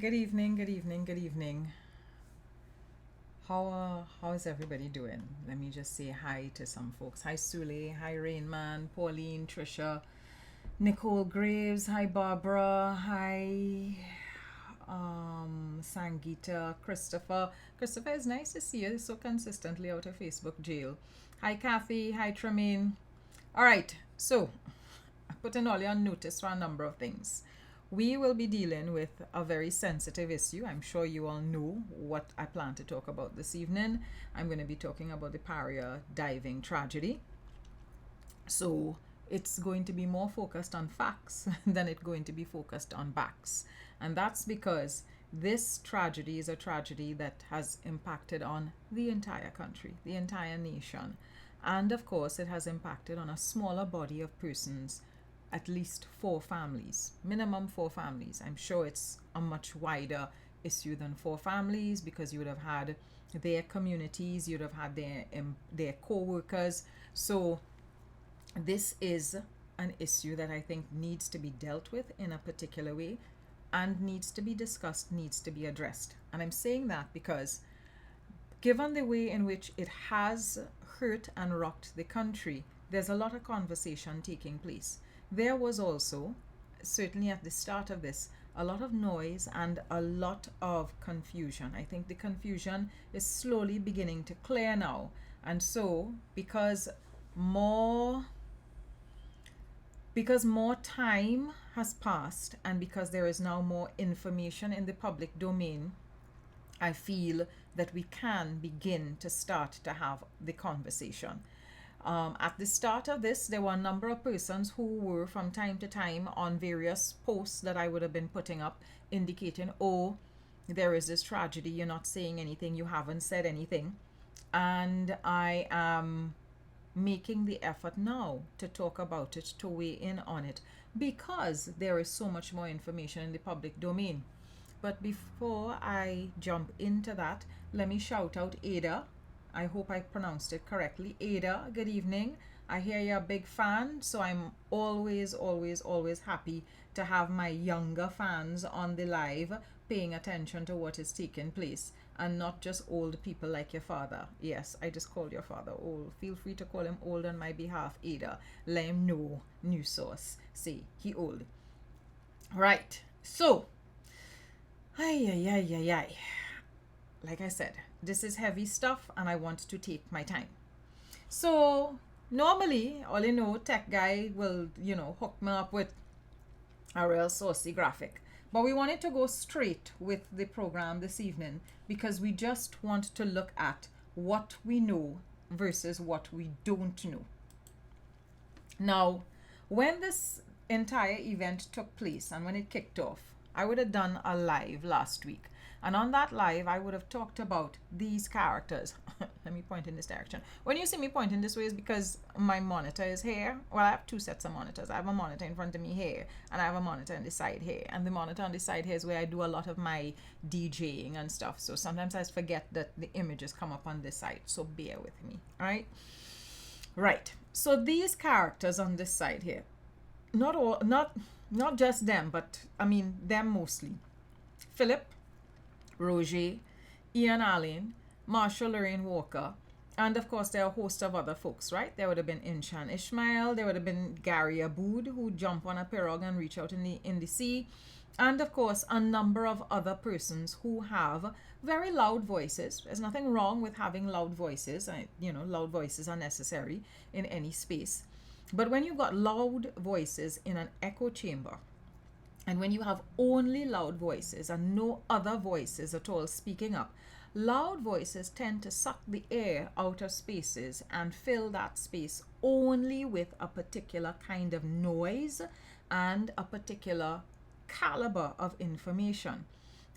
Good evening, good evening, good evening. How is everybody doing? Let me just say hi to some folks. Hi Sule, hi Rainman, Pauline, Trisha, Nicole Graves, hi Barbara, hi Sangita, Christopher. Christopher, it's nice to see you so consistently out of Facebook jail. Hi Kathy, hi Tremaine. All right, so putting all you on notice for a number of things. We will be dealing with a very sensitive issue. I'm sure you all know what I plan to talk about this evening. I'm going to be talking about the Paria diving tragedy. So it's going to be more focused on facts than it's going to be focused on facts. And that's because this tragedy is a tragedy that has impacted on the entire country, the entire nation. And of course, it has impacted on a smaller body of persons, at least four families, minimum four families. I'm sure it's a much wider issue than four families because you would have had their communities, you'd have had their co-workers. So this is an issue that I think needs to be dealt with in a particular way and needs to be discussed, needs to be addressed. And I'm saying that because given the way in which it has hurt and rocked the country, there's a lot of conversation taking place. There was also, certainly at the start of this, a lot of noise and a lot of confusion. I think the confusion is slowly beginning to clear now. And so, more because more time has passed and because there is now more information in the public domain, I feel that we can begin to start to have the conversation. At the start of this, there were a number of persons who were from time to time on various posts that I would have been putting up indicating, oh, there is this tragedy, you're not saying anything, you haven't said anything. And I am making the effort now to talk about it, to weigh in on it, because there is so much more information in the public domain. But before I jump into that, let me shout out Ada. I hope I pronounced it correctly. Ada, good evening. I hear you're a big fan, so I'm always, always, always happy to have my younger fans on the live paying attention to what is taking place and not just old people like your father. Yes, I just called your father old. Feel free to call him old on my behalf, Ada. Let him know, new source. Say, he old. Right, so, ay, ay, ay, ay, ay. Like I said, this is heavy stuff and I want to take my time. So normally, all you know, tech guy will, hook me up with a real saucy graphic. But we wanted to go straight with the program this evening because we just want to look at what we know versus what we don't know. Now, when this entire event took place and when it kicked off, I would have done a live last week. And on that live, I would have talked about these characters. Let me point in this direction. When you see me pointing this way, is because my monitor is here. Well, I have two sets of monitors. I have a monitor in front of me here, and I have a monitor on the side here. And the monitor on the side here is where I do a lot of my DJing and stuff. So sometimes I forget that the images come up on this side. So bear with me, all right? Right. So these characters on this side here, not just them, but I mean them mostly. Philip, Roger, Ian Allen, Marshall Lorraine Walker, and of course there are a host of other folks, right? There would have been Inshan Ishmael, there would have been Gary Aboud, who jump on a pirogue and reach out in the sea, and of course a number of other persons who have very loud voices. There's nothing wrong with having loud voices. Loud voices are necessary in any space. But when you've got loud voices in an echo chamber, and when you have only loud voices and no other voices at all speaking up, loud voices tend to suck the air out of spaces and fill that space only with a particular kind of noise and a particular caliber of information.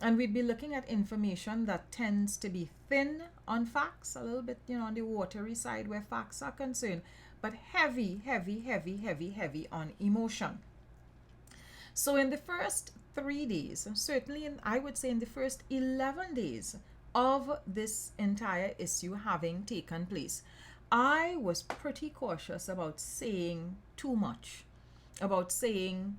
And we'd be looking at information that tends to be thin on facts, a little bit, on the watery side where facts are concerned, but heavy, heavy, heavy, heavy, heavy on emotion. So in the first 3 days, certainly I would say in the first 11 days of this entire issue having taken place, I was pretty cautious about saying too much, about saying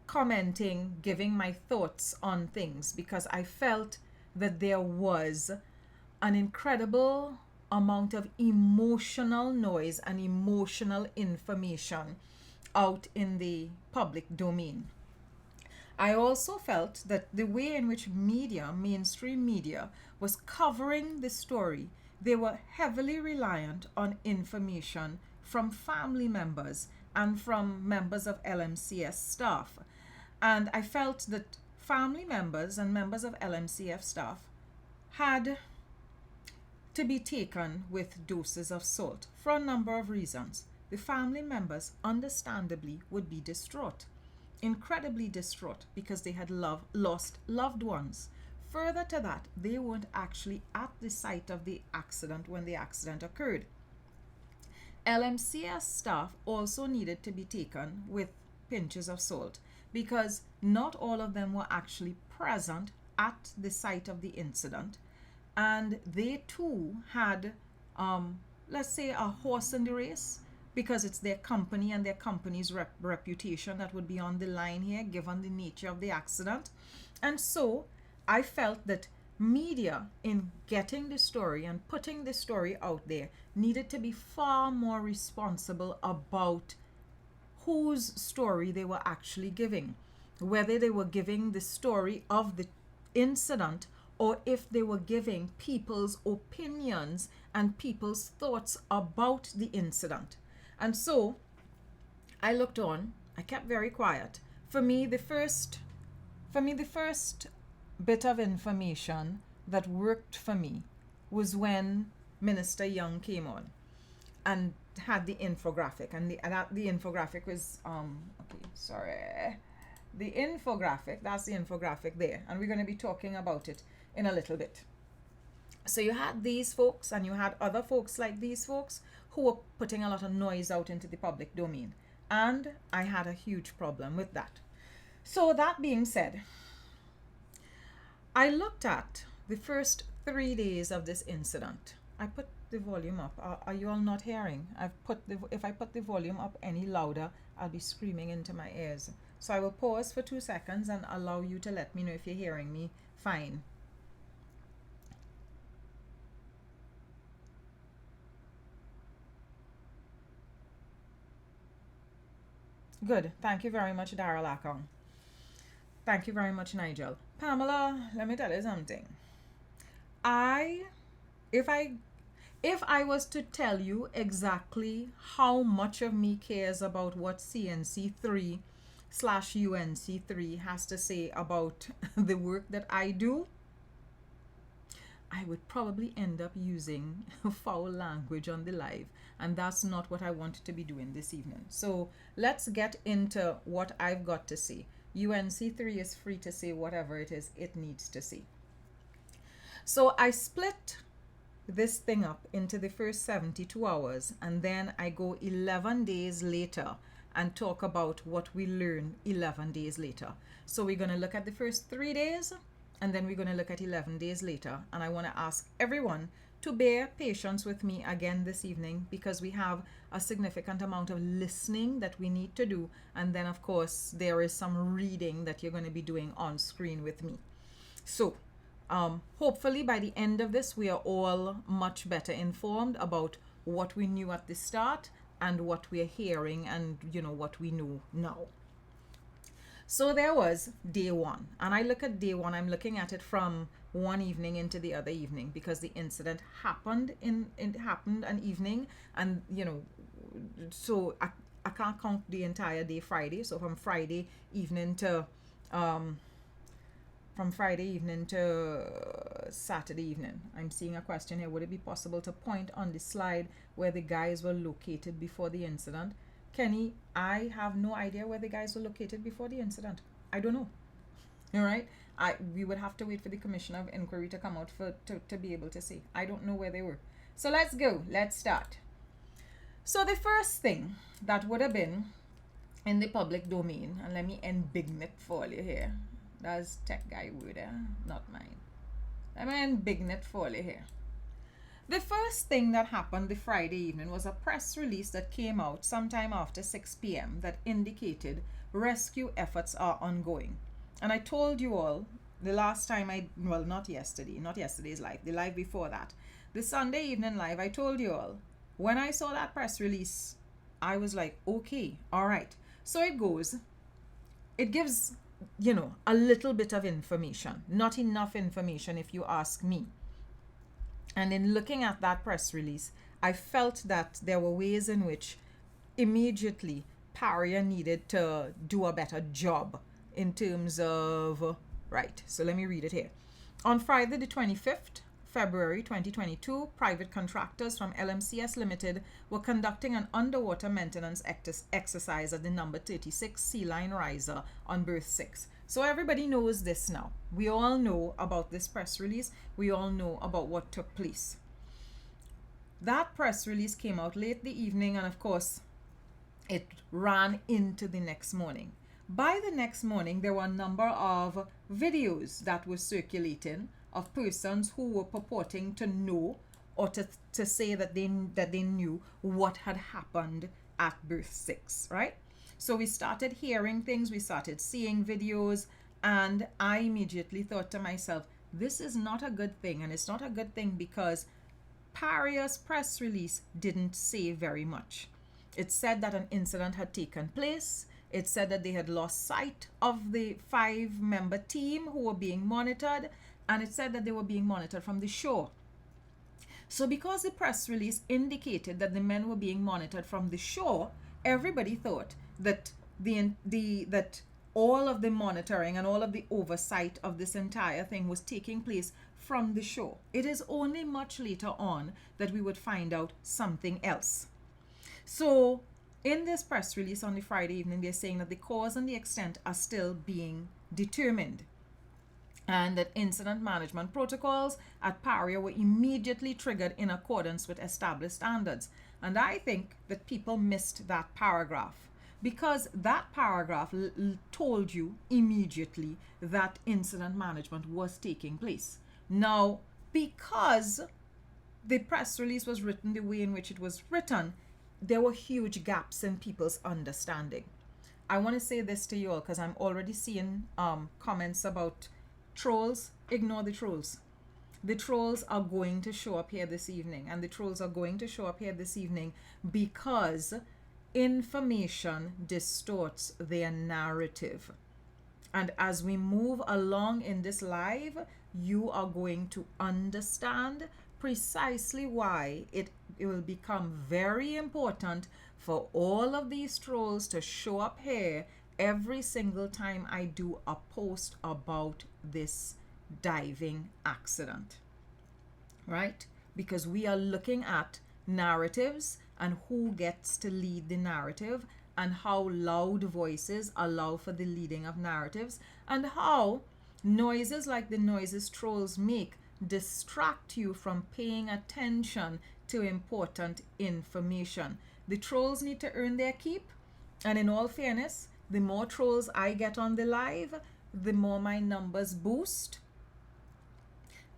commenting, giving my thoughts on things, because I felt that there was an incredible amount of emotional noise and emotional information out in the public domain. I also felt that the way in which media, mainstream media, was covering the story, they were heavily reliant on information from family members and from members of LMCS staff. And I felt that family members and members of LMCF staff had to be taken with doses of salt for a number of reasons. The family members, understandably, would be distraught, incredibly distraught, because they had lost loved ones. Further to that, they weren't actually at the site of the accident when the accident occurred. LMCS staff also needed to be taken with pinches of salt, because not all of them were actually present at the site of the incident, and they too had, let's say, a horse in the race, because it's their company and their company's reputation that would be on the line here, given the nature of the accident. And so I felt that media, in getting the story and putting the story out there, needed to be far more responsible about whose story they were actually giving, whether they were giving the story of the incident or if they were giving people's opinions and people's thoughts about the incident. And so I looked on, I kept very quiet. For me, the first bit of information that worked for me was when Minister Young came on and had the infographic, and the infographic was the infographic, that's the infographic there, and we're going to be talking about it in a little bit. So you had these folks and you had other folks like these folks who were putting a lot of noise out into the public domain, and I had a huge problem with that. So that being said, I looked at the first 3 days of this incident. I put the volume up. Are you all not hearing? If I put the volume up any louder, I'll be screaming into my ears. So I will pause for 2 seconds and allow you to let me know if you're hearing me fine. Good. Thank you very much, Daryl Akong. Thank you very much, Nigel. Pamela, let me tell you something. If I was to tell you exactly how much of me cares about what CNC3/UNC3 has to say about the work that I do, I would probably end up using foul language on the live, and that's not what I wanted to be doing this evening. So let's get into what I've got to say. UNC3 is free to say whatever it is it needs to say. So I split this thing up into the first 72 hours, and then I go 11 days later and talk about what we learned 11 days later. So we're going to look at the first 3 days, and then we're going to look at 11 days later. And I want to ask everyone to bear patience with me again this evening, because we have a significant amount of listening that we need to do. And then, of course, there is some reading that you're going to be doing on screen with me. So hopefully by the end of this, we are all much better informed about what we knew at the start and what we're hearing and, what we know now. So there was day one, and I look at day one, I'm looking at it from one evening into the other evening, because the incident happened happened an evening, and so I can't count the entire day Friday. So from Friday evening to Saturday evening. I'm seeing a question here. Would it be possible to point on the slide where the guys were located before the incident? Kenny, I have no idea where the guys were located before the incident. I don't know. All right. We would have to wait for the Commissioner of Inquiry to come out to be able to say. I don't know where they were. So let's go. Let's start. So the first thing that would have been in the public domain, and let me embiggen it for you here. That's tech guy word, not mine. Let me embiggen it for you here. The first thing that happened the Friday evening was a press release that came out sometime after 6 p.m. that indicated rescue efforts are ongoing. And I told you all the last time not yesterday's live, the live before that, the Sunday evening live, I told you all, when I saw that press release, I was like, okay, all right. So it goes, it gives, a little bit of information, not enough information if you ask me. And in looking at that press release, I felt that there were ways in which immediately Paria needed to do a better job in terms of, right, so let me read it here. On Friday the 25th, February 2022, private contractors from LMCS Limited were conducting an underwater maintenance exercise at the number 36 Sea Line riser on berth 6. So everybody knows this now. We all know about this press release. We all know about what took place. That press release came out late the evening, and of course, it ran into the next morning. By the next morning, there were a number of videos that were circulating of persons who were purporting to know or to say that they knew what had happened at berth 6, right? So we started hearing things, we started seeing videos, and I immediately thought to myself, this is not a good thing. And it's not a good thing because Paria's press release didn't say very much. It said that an incident had taken place. It said that they had lost sight of the 5-member team who were being monitored, and it said that they were being monitored from the shore. So because the press release indicated that the men were being monitored from the shore, everybody thought that that all of the monitoring and all of the oversight of this entire thing was taking place from the shore. It is only much later on that we would find out something else. So in this press release on the Friday evening, they're saying that the cause and the extent are still being determined, and that incident management protocols at Paria were immediately triggered in accordance with established standards. And I think that people missed that paragraph, because that paragraph told you immediately that incident management was taking place. Now, because the press release was written the way in which it was written, there were huge gaps in people's understanding. I want to say this to you all because I'm already seeing comments about trolls. Ignore the trolls. The trolls are going to show up here this evening, and the trolls are going to show up here this evening because information distorts their narrative. And as we move along in this live, you are going to understand precisely why it will become very important for all of these trolls to show up here every single time I do a post about this diving accident, right? Because we are looking at narratives and who gets to lead the narrative, and how loud voices allow for the leading of narratives, and how noises like the noises trolls make distract you from paying attention to important information. The trolls need to earn their keep, and in all fairness, the more trolls I get on the live, the more my numbers boost,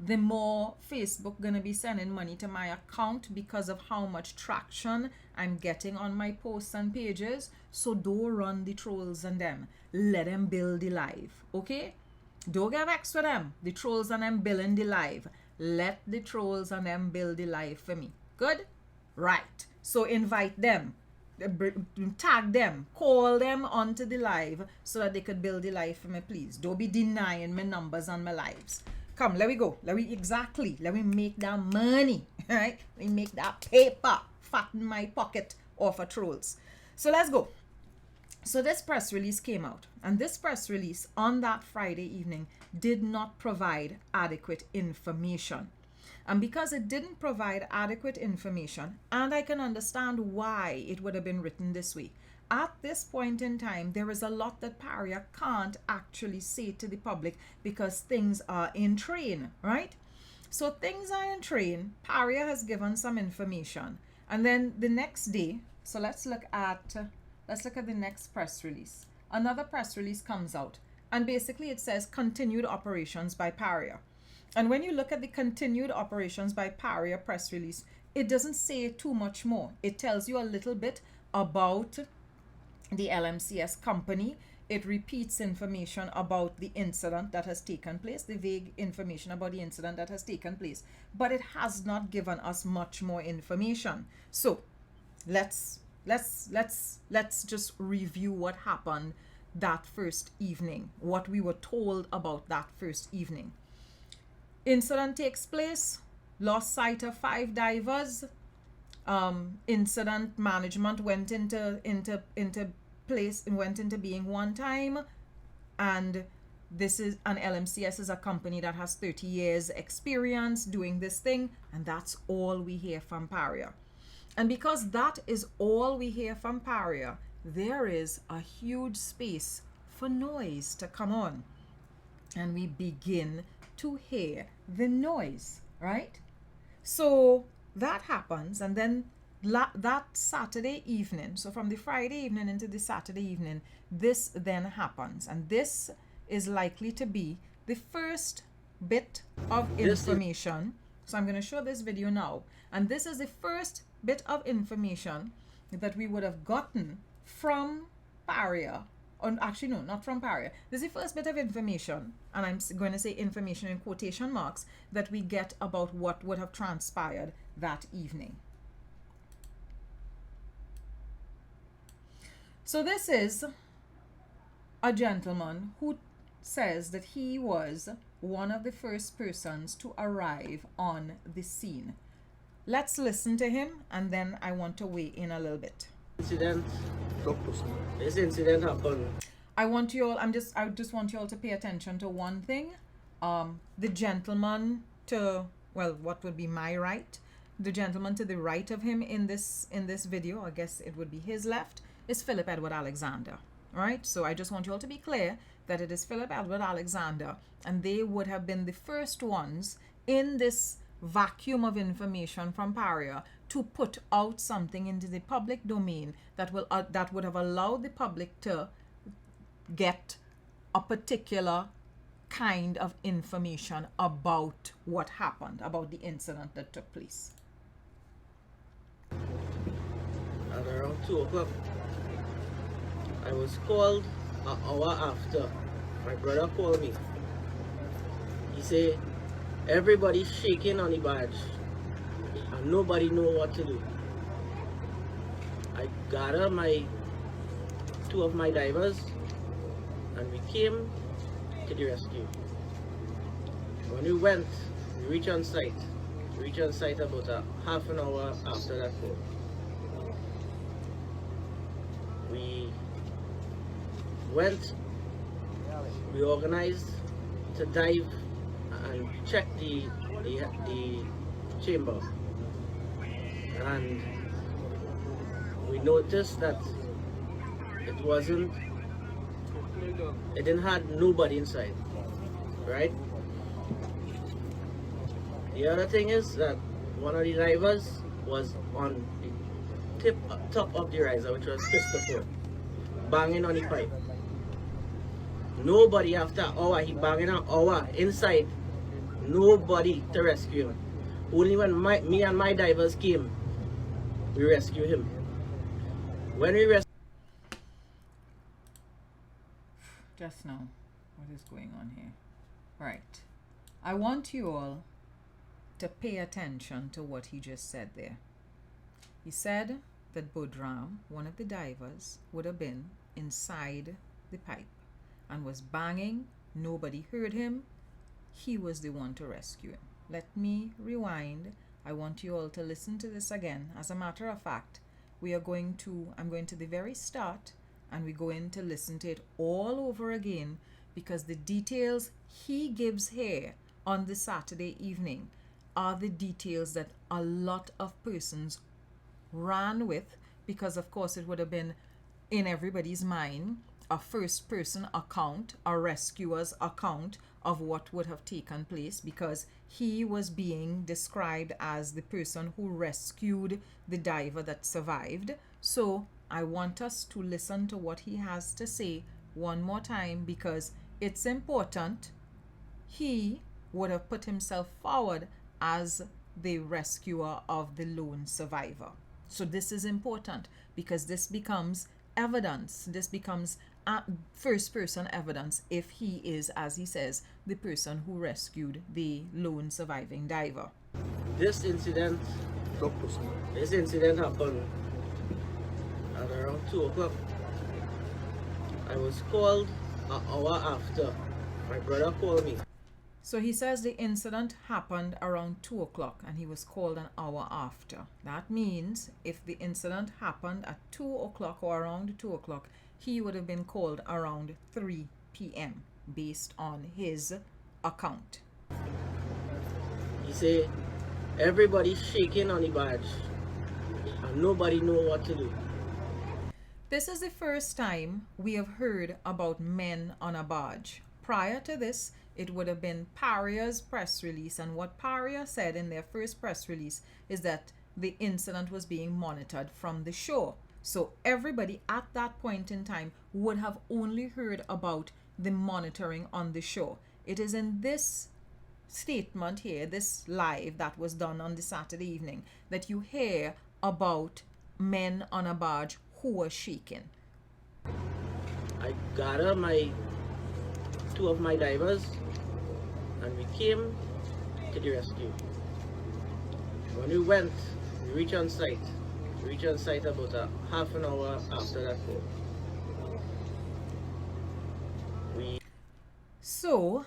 the more Facebook gonna be sending money to my account because of how much traction I'm getting on my posts and pages. So don't run the trolls and them. Let them build the live, okay? Don't get vexed with them. The trolls and them building the live. Let the trolls and them build the live for me. Good? Right. So invite them. Tag them. Call them onto the live so that they could build the live for me, please. Don't be denying my numbers on my lives. Come, let me go. Let me make that money. Right? Let me make that paper. Fatten my pocket off of trolls. So let's go. So this press release came out, and this press release on that Friday evening did not provide adequate information. And because it didn't provide adequate information, and I can understand why it would have been written this way, at this point in time, there is a lot that Paria can't actually say to the public because things are in train, right? So things are in train. Paria has given some information. And then the next day, so let's look at the next press release. Another press release comes out, and basically it says continued operations by Paria. And when you look at the continued operations by Paria press release, it doesn't say too much more. It tells you a little bit about the LMCS company. It repeats information about the incident that has taken place, the vague information about the incident that has taken place, but it has not given us much more information. So let's just review what happened that first evening, what we were told about that first evening. Incident takes place, lost sight of 5 divers. Incident management went into place and went into being one time, and this is an LMCS is a company that has 30 years experience doing this thing, and that's all we hear from Paria. And because that is all we hear from Paria, there is a huge space for noise to come on, and we begin to hear the noise, right? So that happens, and then that Saturday evening, so from the Friday evening into the Saturday evening, this then happens, and this is likely to be the first bit of information. So I'm going to show this video now, and this is the first bit of information that we would have gotten from Paria. Or actually, no, not from Paria. This is the first bit of information, and I'm going to say information in quotation marks, that we get about what would have transpired that evening. So this is a gentleman who says that he was one of the first persons to arrive on the scene. Let's listen to him, and then I want to weigh in a little bit. This incident happened. I just want you all to pay attention to one thing. The gentleman to, well, what would be my right? The gentleman to the right of him in this video, I guess it would be his left, is Philip Edward Alexander. All right? So I just want you all to be clear that it is Philip Edward Alexander, and they would have been the first ones in this vacuum of information from Paria to put out something into the public domain that would have allowed the public to get a particular kind of information about what happened, about the incident that took place. At around 2 o'clock, I was called an hour after. My brother called me. He said, everybody's shaking on the badge and nobody know what to do. I gathered two of my divers and we came to the rescue. When we went, we reached on site. We reached on site about a half an hour after that call. We went, we organized to dive and check the chamber, and we noticed that it didn't have nobody inside, right? The other thing is that one of the divers was on the top of the riser, which was Christopher, banging on the pipe. Nobody after an hour, he banging an hour inside. Nobody to rescue him. Only when me and my divers came, we rescued him. When we rescued... Just now, what is going on here? Right. I want you all to pay attention to what he just said there. He said that Budram, one of the divers, would have been inside the pipe and was banging. Nobody heard him. He was the one to rescue him. Let me rewind. I want you all to listen to this again. As a matter of fact, I'm going to the very start, and we're going to listen to it all over again, because the details he gives here on the Saturday evening are the details that a lot of persons ran with, because of course it would have been in everybody's mind a first person account, a rescuer's account of what would have taken place, because he was being described as the person who rescued the diver that survived. So I want us to listen to what he has to say one more time, because it's important. He would have put himself forward as the rescuer of the lone survivor. So this is important, because this becomes evidence. This becomes first person evidence if he is, as he says, the person who rescued the lone surviving diver. This incident happened at around 2 o'clock. I was called an hour after. My brother called me. So he says the incident happened around 2 o'clock and he was called an hour after. That means if the incident happened at 2 o'clock or around 2 o'clock, he would have been called around 3 p.m. based on his account. He said, everybody's shaking on the barge and nobody know what to do. This is the first time we have heard about men on a barge. Prior to this, it would have been Paria's press release, and what Paria said in their first press release is that the incident was being monitored from the shore. So everybody at that point in time would have only heard about the monitoring on the shore. It is in this statement here, this live that was done on the Saturday evening, that you hear about men on a barge who were shaking. I gathered two of my divers and we came to the rescue. When we went, we reached on site. We reached on site about a half an hour after that call. So,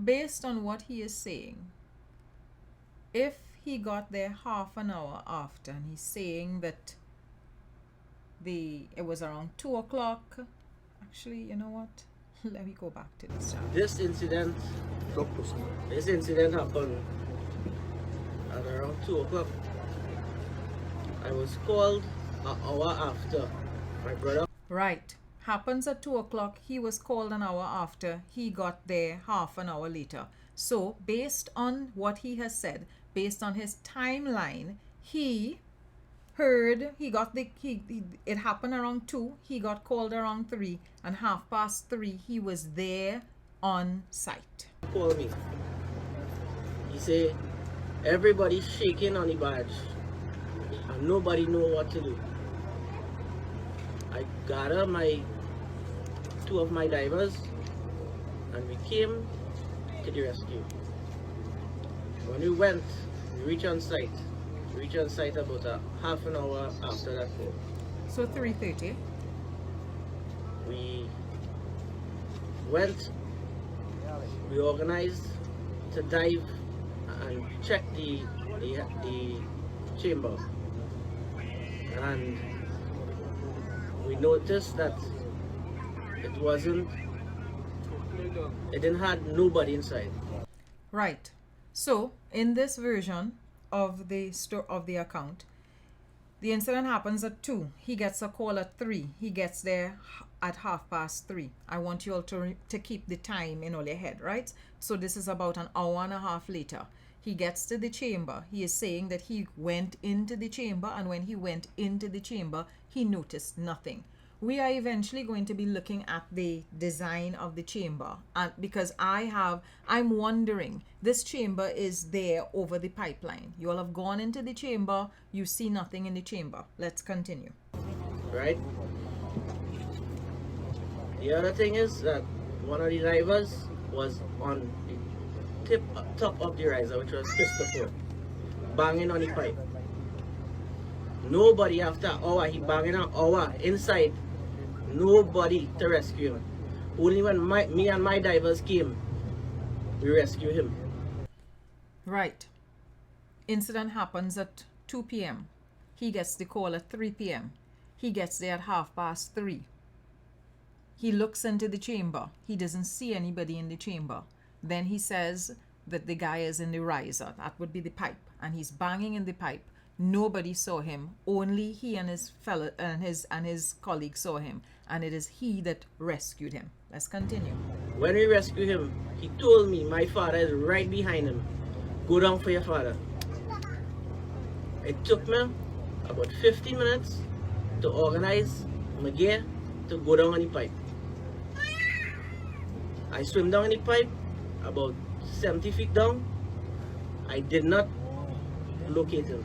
based on what he is saying, if he got there half an hour after, and he's saying that it was around 2 o'clock. Actually, you know what? Let me go back to this chapter. This incident happened at around 2 o'clock. I was called an hour after. My brother. Right. Happens at 2 o'clock. He was called an hour after. He got there half an hour later. So, based on what he has said, based on his timeline, he heard, it happened around 2, he got called around 3, and 3:30 he was there on site. Call me. He said, everybody's shaking on the barge and nobody know what to do. I gathered two of my divers and we came to the rescue. When we went, we reached on site. We reached on site about a half an hour after that call. So 3:30. We went, we organized to dive and check the chamber, and we noticed that it didn't have nobody inside. Right. So in this version of the account, the incident happens at 2. He gets a call at 3. He gets there at 3:30. I want you all to keep the time in all your head, right? So this is about an hour and a half later. He gets to the chamber. He is saying that he went into the chamber, and when he went into the chamber, he noticed nothing. We are eventually going to be looking at the design of the chamber, and because I'm wondering, this chamber is there over the pipeline. You all have gone into the chamber, you see nothing in the chamber. Let's continue. Right? The other thing is that one of the divers was on the top of the riser, which was Christopher, banging on the pipe. Nobody after an hour, he banging an hour inside. Nobody to rescue him. Only when me and my divers came, we rescued him. Right. Incident happens at 2 p.m. He gets the call at 3 p.m. He gets there at 3:30. He looks into the chamber. He doesn't see anybody in the chamber. Then he says that the guy is in the riser. That would be the pipe. And he's banging in the pipe. Nobody saw him. Only he and his fellow and his colleague saw him. And it is he that rescued him. Let's continue. When we rescued him, he told me my father is right behind him. Go down for your father. It took me about 15 minutes to organize my gear to go down on the pipe. I swim down in the pipe about 70 feet down. I did not locate him.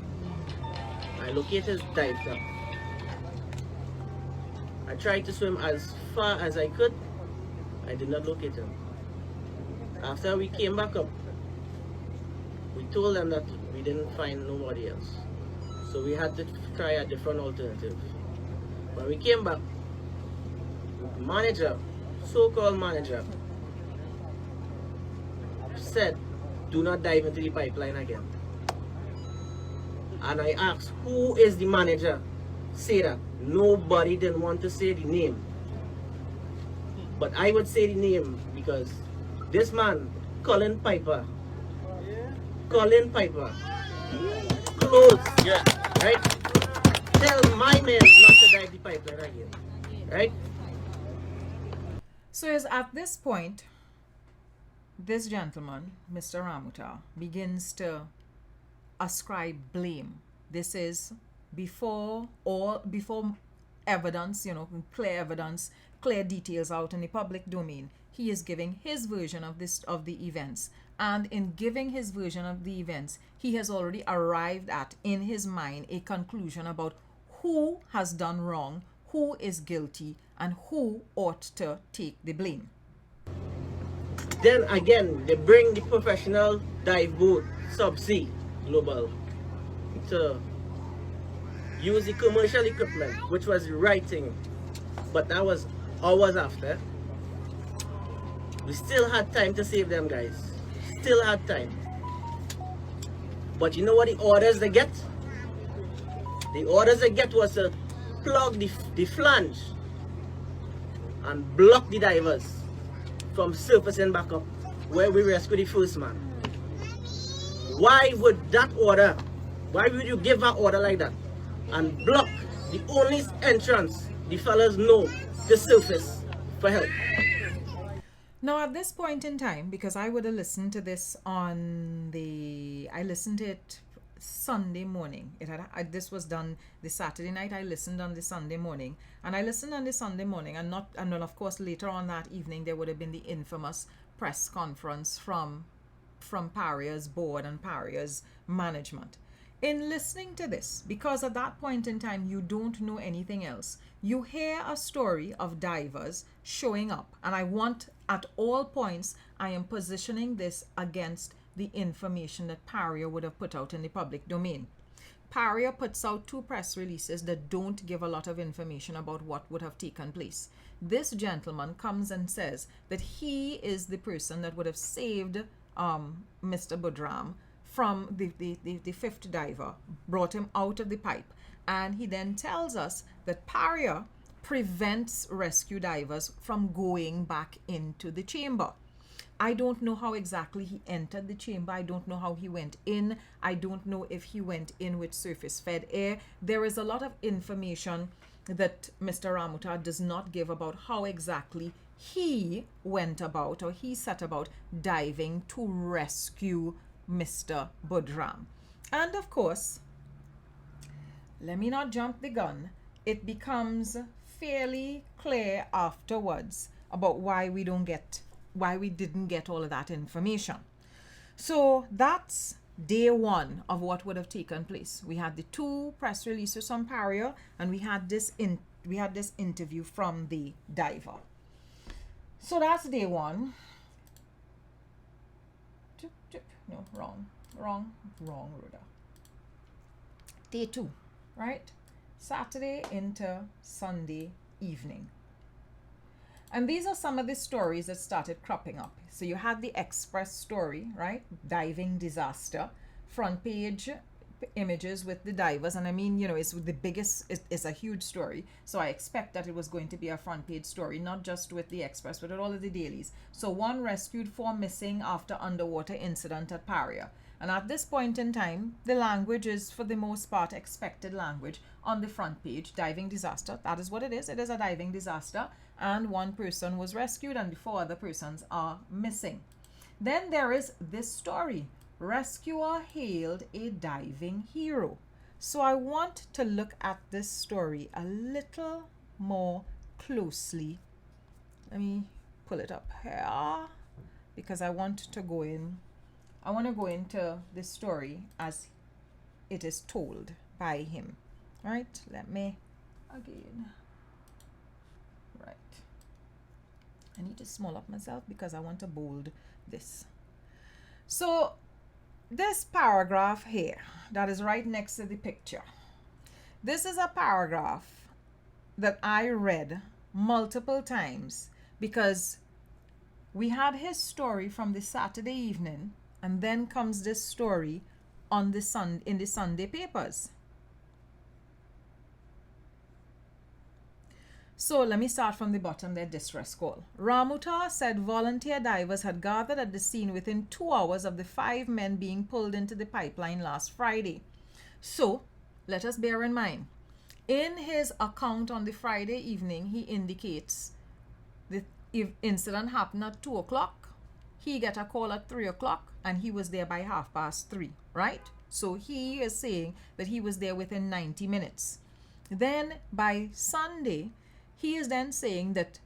I located his dive top. I tried to swim as far as I could. I did not locate him. After we came back up, we told them that we didn't find nobody else. So we had to try a different alternative. When we came back, manager, so-called manager, said, do not dive into the pipeline again. And I asked, who is the manager? Say that. Nobody didn't want to say the name. But I would say the name because this man, Colin Piper, close, Yeah. right? Tell my men not to dive the pipeline again, right? So is at this point, this gentleman, Mr. Ramuta, begins to ascribe blame. This is before evidence, clear details out in the public domain. He is giving his version of the events. And in giving his version of the events, he has already arrived at, in his mind, a conclusion about who has done wrong, who is guilty, and who ought to take the blame. Then again, they bring the professional dive boat, Subsea Global, to use the commercial equipment, which was the right thing. But that was hours after. We still had time to save them, guys. Still had time. But you know what the orders they get? The orders they get was to plug the flange and block the divers from surfacing back up where we rescue the first man. Why would you give an order like that and block the only entrance the fellas know to surface for help? Now, at this point in time, because I would have listened to this I listened to it Sunday morning. This was done the Saturday night. I listened on the Sunday morning, and and then of course later on that evening there would have been the infamous press conference from Paria's board and Paria's management. In listening to this, because at that point in time you don't know anything else, you hear a story of divers showing up, and I want at all points I am positioning this against the information that Paria would have put out in the public domain. Paria puts out 2 press releases that don't give a lot of information about what would have taken place. This gentleman comes and says that he is the person that would have saved Mr. Budram from the fifth diver, brought him out of the pipe. And he then tells us that Paria prevents rescue divers from going back into the chamber. I don't know how exactly he entered the chamber. I don't know how he went in. I don't know if he went in with surface-fed air. There is a lot of information that Mr. Ramuta does not give about how exactly he went about or he set about diving to rescue Mr. Budram. And of course, let me not jump the gun, it becomes fairly clear afterwards about why we didn't get all of that information. So that's day 1 of what would have taken place. We had the 2 press releases from Paria, and we had this interview from the diver. So that's day 1. No, wrong, Rhoda. Day 2, right? Saturday into Sunday evening. And these are some of the stories that started cropping up. So you had the Express story, right? Diving disaster. Front page images with the divers. And I mean, it's the biggest, it's a huge story. So I expect that it was going to be a front page story, not just with the Express, but with all of the dailies. So 1 rescued, 4 missing after underwater incident at Paria. And at this point in time, the language is, for the most part, expected language on the front page. Diving disaster. That is what it is. It is a diving disaster. And 1 person was rescued and the 4 other persons are missing. Then there is this story. Rescuer hailed a diving hero. So I want to look at this story a little more closely. Let me pull it up here because I want to go into this story as it is told by him. All right, let me again. Right. I need to small up myself because I want to bold this. So this paragraph here that is right next to the picture, this is a paragraph that I read multiple times because we had his story from the Saturday evening, and then comes this story on the in the Sunday papers. So let me start from the bottom, their distress call. Ramutar said volunteer divers had gathered at the scene within 2 hours of the 5 men being pulled into the pipeline last Friday. So let us bear in mind, in his account on the Friday evening, he indicates the incident happened at 2 o'clock. He got a call at 3 o'clock and he was there by 3:30, right? So he is saying that he was there within 90 minutes. Then by Sunday, he is then saying that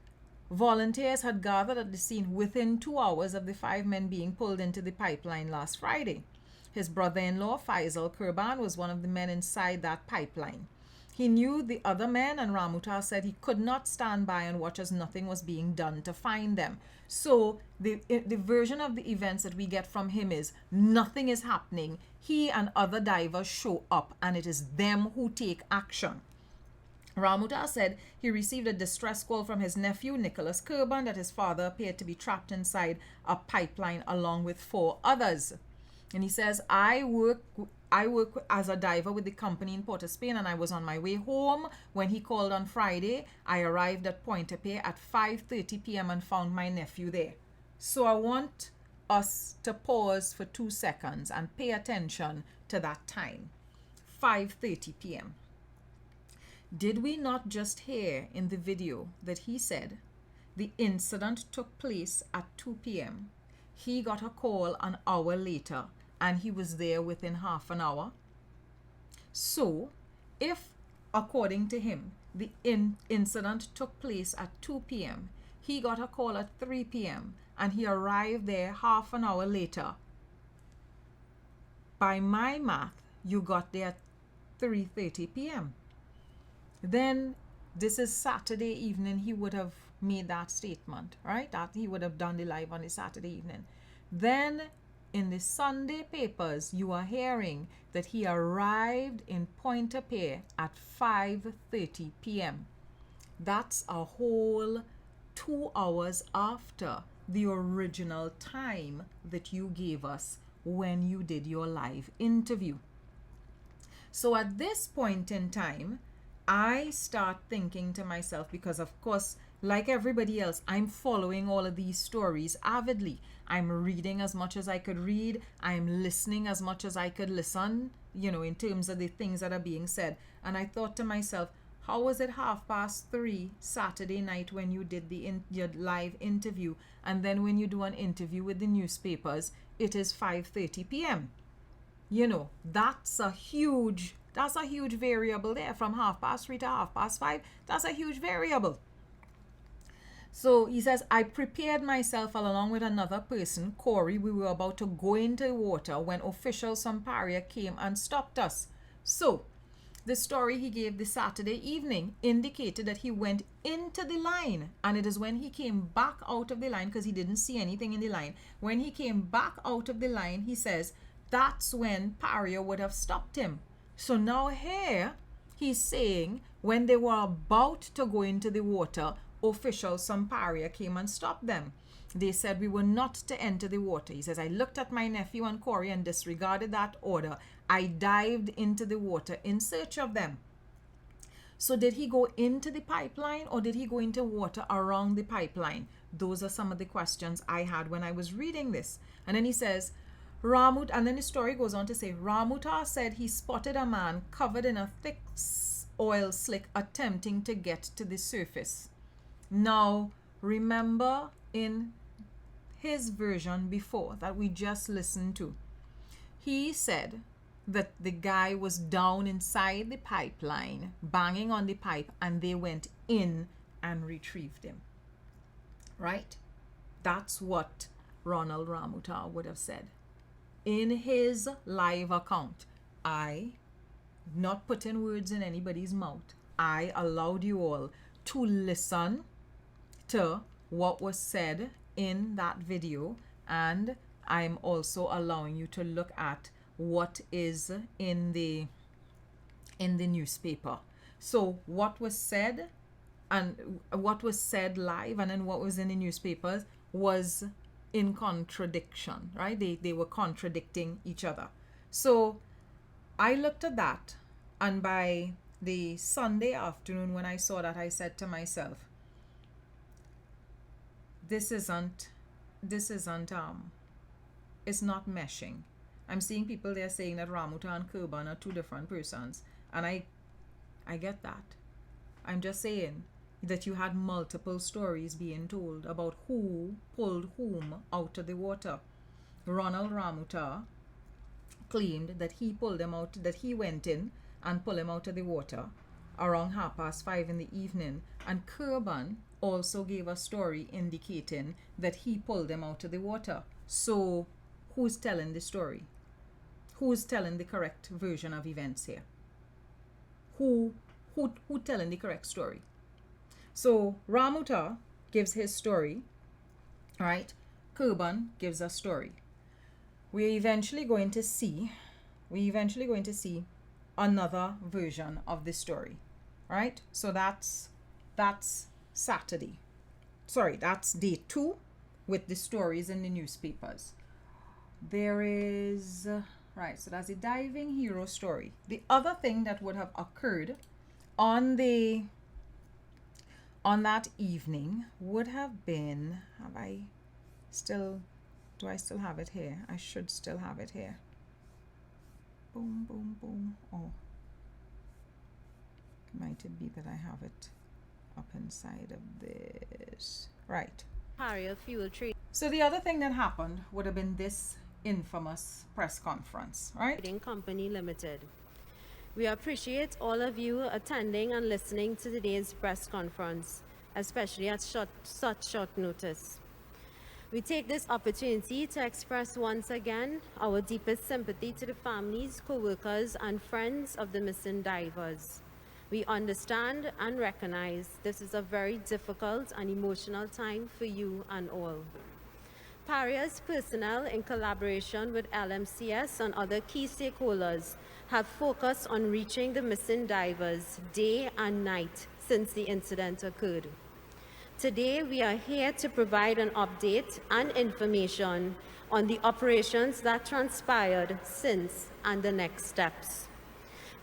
volunteers had gathered at the scene within 2 hours of the 5 men being pulled into the pipeline last Friday. His brother-in-law, Faisal Kurban, was one of the men inside that pipeline. He knew the other men, and Ramutar said he could not stand by and watch as nothing was being done to find them. So the version of the events that we get from him is nothing is happening. He and other divers show up and it is them who take action. Ramutar said he received a distress call from his nephew, Nicholas Kurban, that his father appeared to be trapped inside a pipeline along with 4 others. And he says, I work as a diver with the company in Port of Spain, and I was on my way home when he called on Friday. I arrived at Pointe-à-Pitre at 5:30 p.m. and found my nephew there. So I want us to pause for 2 seconds and pay attention to that time, 5:30 p.m. Did we not just hear in the video that he said the incident took place at 2 p.m.? He got a call an hour later and he was there within half an hour. So, if, according to him, the incident took place at 2 p.m., he got a call at 3 p.m., and he arrived there half an hour later. By my math, you got there at 3:30 p.m. Then, this is Saturday evening, he would have made that statement, right? That he would have done the live on the Saturday evening. Then, in the Sunday papers, you are hearing that he arrived in Pointe-à-Pitre at 5:30 p.m. That's a whole 2 hours after the original time that you gave us when you did your live interview. So at this point in time, I start thinking to myself, because of course, like everybody else, I'm following all of these stories avidly. I'm reading as much as I could read. I'm listening as much as I could listen, in terms of the things that are being said. And I thought to myself, how was it 3:30 Saturday night when you did your live interview? And then when you do an interview with the newspapers, it is 5:30 p.m. That's a huge variable there, from 3:30 to 5:30. That's a huge variable. So he says, I prepared myself along with another person, Corey. We were about to go into the water when officials from Paria came and stopped us. So the story he gave the Saturday evening indicated that he went into the line, and it is when he came back out of the line, because he didn't see anything in the line. When he came back out of the line, he says, that's when Paria would have stopped him. So now here he's saying when they were about to go into the water, officials from Paria came and stopped them. They said we were not to enter the water. He says, I looked at my nephew and Corey and disregarded that order. I dived into the water in search of them. So did he go into the pipeline or did he go into water around the pipeline? Those are some of the questions I had when I was reading this. And then he says, and then the story goes on to say, Ramutar said he spotted a man covered in a thick oil slick attempting to get to the surface. Now, remember in his version before that we just listened to, he said that the guy was down inside the pipeline, banging on the pipe, and they went in and retrieved him. Right? That's what Ronald Ramutar would have said. In his live account, I, not putting words in anybody's mouth, I allowed you all to listen to what was said in that video, and I'm also allowing you to look at what is in the newspaper. So what was said and what was said live and then what was in the newspapers was in contradiction, right? They were contradicting each other. So I looked at that, and by the Sunday afternoon when I saw that, I said to myself, this isn't it's not meshing. I'm seeing people there saying that Ramuta and Kurban are two different persons, and I get that. I'm just saying that you had multiple stories being told about who pulled whom out of the water. Ronald Ramuta claimed that he pulled him out, that he went in and pulled him out of the water around 5:30 in the evening, and Kurban also gave a story indicating that he pulled him out of the water. So who's telling the story? Who's telling the correct version of events here? Who telling the correct story? So Ramuta gives his story, right? Kurban gives a story. We're eventually going to see another version of the story, right? So that's Saturday. Sorry, that's day 2 with the stories in the newspapers. There is, right, so that's the diving hero story. The other thing that would have occurred on that evening would have been, do I still have it here? I should still have it here. Boom, boom, boom. Oh, might it be that I have it up inside of this? Right. Paria fuel trade. So the other thing that happened would have been this infamous press conference, right? Trading Company Limited. We appreciate all of you attending and listening to today's press conference, especially at such short notice. We take this opportunity to express once again our deepest sympathy to the families, co-workers, and friends of the missing divers. We understand and recognize this is a very difficult and emotional time for you and all. Paria's personnel, in collaboration with LMCS and other key stakeholders, have focused on reaching the missing divers day and night since the incident occurred. Today, we are here to provide an update and information on the operations that transpired since and the next steps.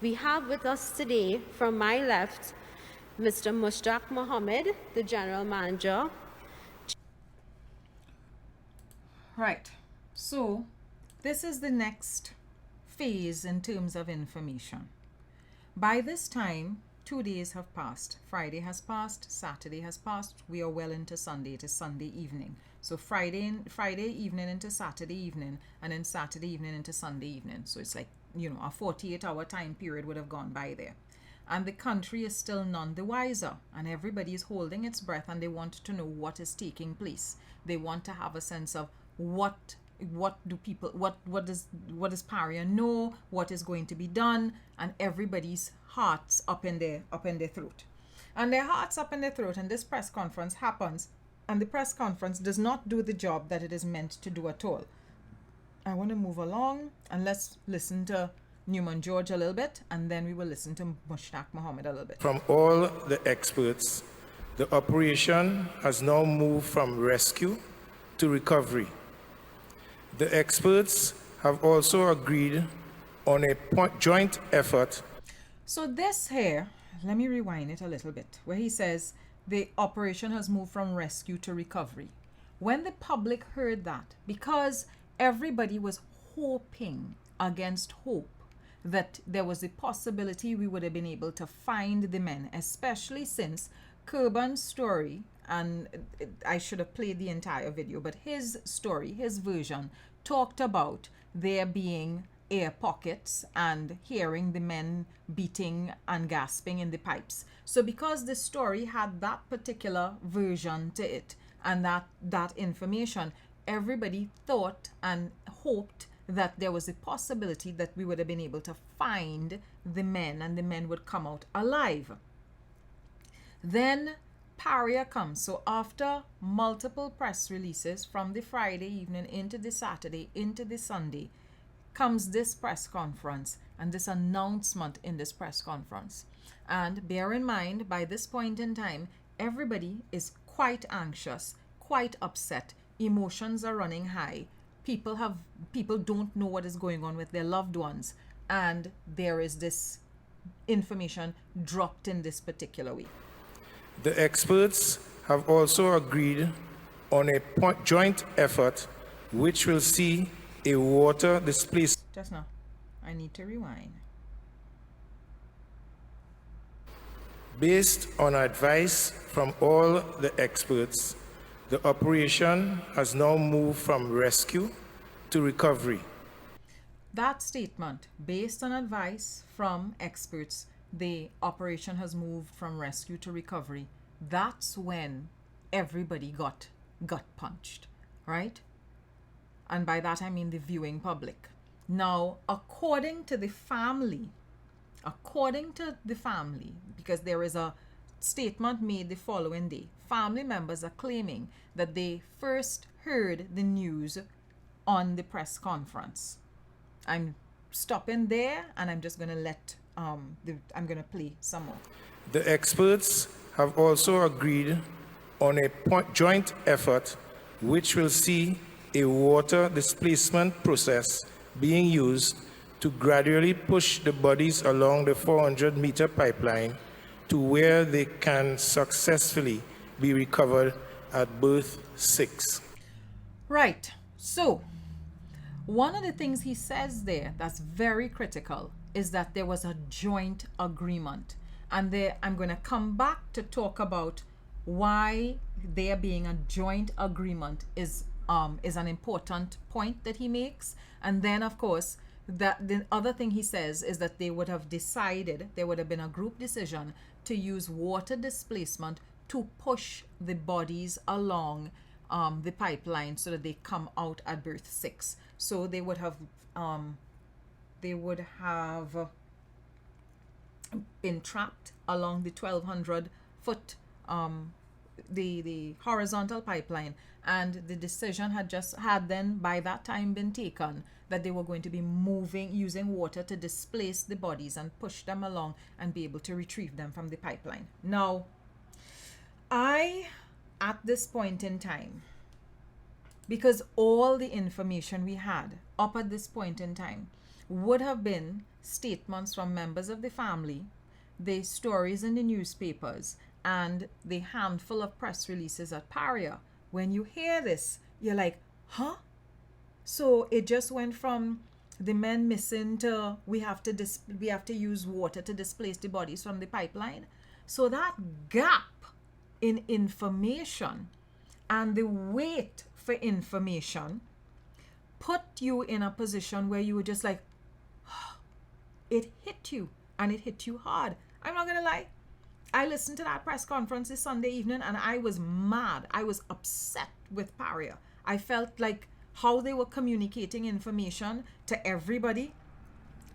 We have with us today, from my left, Mr. Mushtaq Mohammed, the General Manager. Right. So this is the next phase in terms of information. By this time, 2 days have passed. Friday has passed, Saturday has passed. We are well into Sunday. It is Sunday evening. So Friday evening into Saturday evening, and then Saturday evening into Sunday evening. So it's like, a 48-hour time period would have gone by there. And the country is still none the wiser, and everybody is holding its breath, and they want to know what is taking place. They want to have a sense of what does Paria know, what is going to be done, and everybody's hearts up in their throat. And their hearts up in their throat, and this press conference happens, and the press conference does not do the job that it is meant to do at all. I want to move along, and let's listen to Newman George a little bit, and then we will listen to Mushtaq Mohammed a little bit. From all the experts, the operation has now moved from rescue to recovery. The experts have also agreed on a joint effort. So this here, let me rewind it a little bit, where he says the operation has moved from rescue to recovery. When the public heard that, because everybody was hoping against hope that there was a possibility we would have been able to find the men, especially since Kurban's story, and I should have played the entire video, but his story, his version, talked about there being air pockets and hearing the men beating and gasping in the pipes. So because the story had that particular version to it and that information, everybody thought and hoped that there was a possibility that we would have been able to find the men and the men would come out alive. Then Paria comes. So after multiple press releases from the Friday evening into the Saturday, into the Sunday, comes this press conference and this announcement in this press conference. And bear in mind, by this point in time, everybody is quite anxious, quite upset. Emotions are running high. People don't know what is going on with their loved ones, and there is this information dropped in this particular way. The experts have also agreed on a joint effort which will see a water displacement. Just now, I need to rewind. Based on advice from all the experts, the operation has now moved from rescue to recovery. That statement, based on advice from experts, the operation has moved from rescue to recovery. That's when everybody got gut punched, right? And by that I mean the viewing public. Now, according to the family, because there is a statement made the following day, family members are claiming that they first heard the news on the press conference. I'm stopping there, and I'm just going to let I'm going to play some more. The experts have also agreed on a joint effort which will see a water displacement process being used to gradually push the bodies along the 400-meter pipeline to where they can successfully be recovered at berth 6. Right. So, one of the things he says there that's very critical is that there was a joint agreement. And there, I'm going to come back to talk about why there being a joint agreement is an important point that he makes. And then, of course, that the other thing he says is that they would have decided, there would have been a group decision to use water displacement to push the bodies along the pipeline so that they come out at berth 6. So they would have been trapped along the 1,200 foot the horizontal pipeline, and the decision had then by that time been taken that they were going to be using water to displace the bodies and push them along and be able to retrieve them from the pipeline. Now, at this point in time, because all the information we had up at this point in time would have been statements from members of the family, the stories in the newspapers, and the handful of press releases at Paria. When you hear this, you're like, huh? So it just went from the men missing to we have to use water to displace the bodies from the pipeline. So that gap in information and the wait for information put you in a position where you were just like, it hit you, and it hit you hard. I'm not gonna lie, I listened to that press conference this Sunday evening and I was mad. I was upset with Paria. I felt like how they were communicating information to everybody,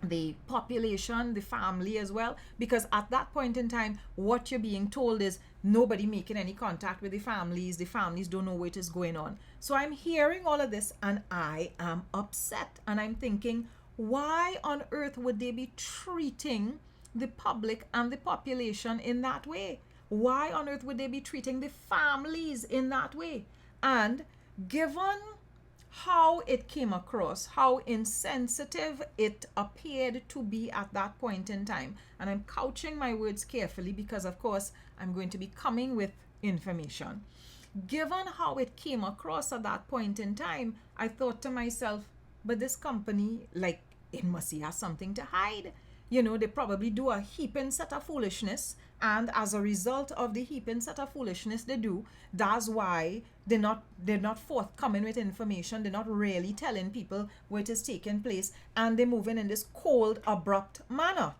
the population, the family as well, because at that point in time, what you're being told is nobody making any contact with the families don't know what is going on. So I'm hearing all of this and I am upset, and I'm thinking, why on earth would they be treating the public and the population in that way? Why on earth would they be treating the families in that way? And given how it came across, how insensitive it appeared to be at that point in time, and I'm couching my words carefully because of course I'm going to be coming with information. Given how it came across at that point in time, I thought to myself, but this company, like, it must have something to hide. You know, they probably do a heaping set of foolishness, and as a result of the heaping set of foolishness they do, that's why they're not forthcoming with information. They're not really telling people what is taking place, and they're moving in this cold, abrupt manner,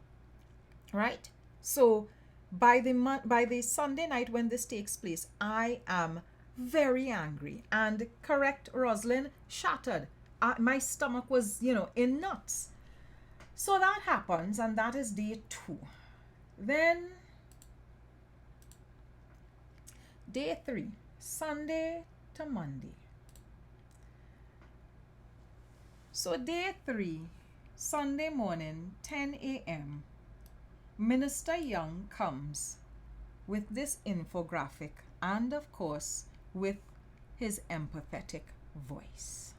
right? So by the Sunday night when this takes place, I am very angry, and correct, Rosalind, shattered. My stomach was, in knots. So that happens, and that is day 2. Then Day 3, Sunday to Monday. So day 3, Sunday morning, 10 a.m., Minister Young comes with this infographic and, of course, with his empathetic voice.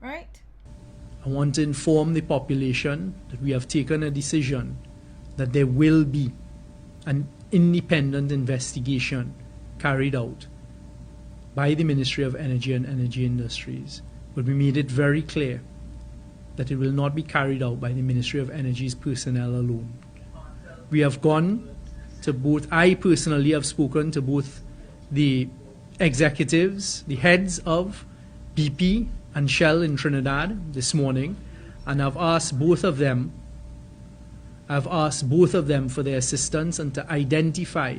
Right? I want to inform the population that we have taken a decision that there will be an independent investigation carried out by the Ministry of Energy and Energy Industries. But we made it very clear that it will not be carried out by the Ministry of Energy's personnel alone. We have gone to both, I personally have spoken to both the executives, the heads of BP and Shell in Trinidad this morning, and I've asked both of them for their assistance and to identify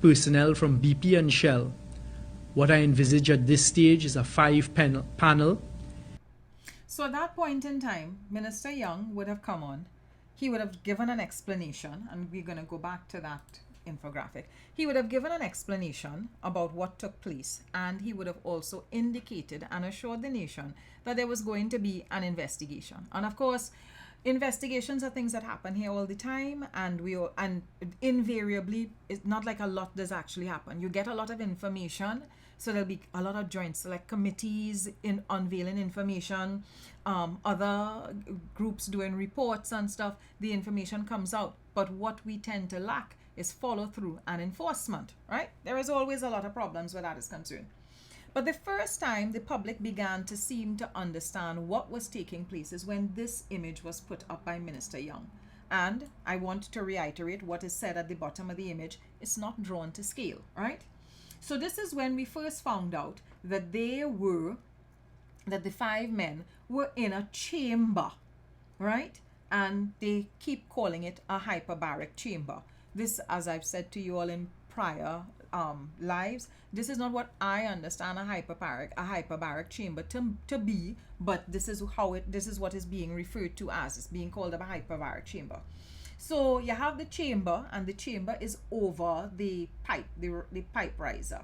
personnel from BP and Shell. What I envisage at this stage is a 5-panel. So at that point in time, Minister Young would have come on. He would have given an explanation, and we're going to go back to that infographic. He would have given an explanation about what took place, and he would have also indicated and assured the nation that there was going to be an investigation. And of course, investigations are things that happen here all the time, and invariably, it's not like a lot does actually happen. You get a lot of information, so there'll be a lot of joint select committees in unveiling information, other groups doing reports and stuff. The information comes out, but what we tend to lack is follow through and enforcement, right? There is always a lot of problems where that is concerned. But the first time the public began to seem to understand what was taking place is when this image was put up by Minister Young. And I want to reiterate what is said at the bottom of the image. It's not drawn to scale, right? So this is when we first found out that the 5 men were in a chamber, right? And they keep calling it a hyperbaric chamber. This, as I've said to you all in prior lives, this is not what I understand a hyperbaric chamber to be, but this is what is being referred to as. It's being called a hyperbaric chamber. So you have the chamber, and the chamber is over the pipe, the pipe riser.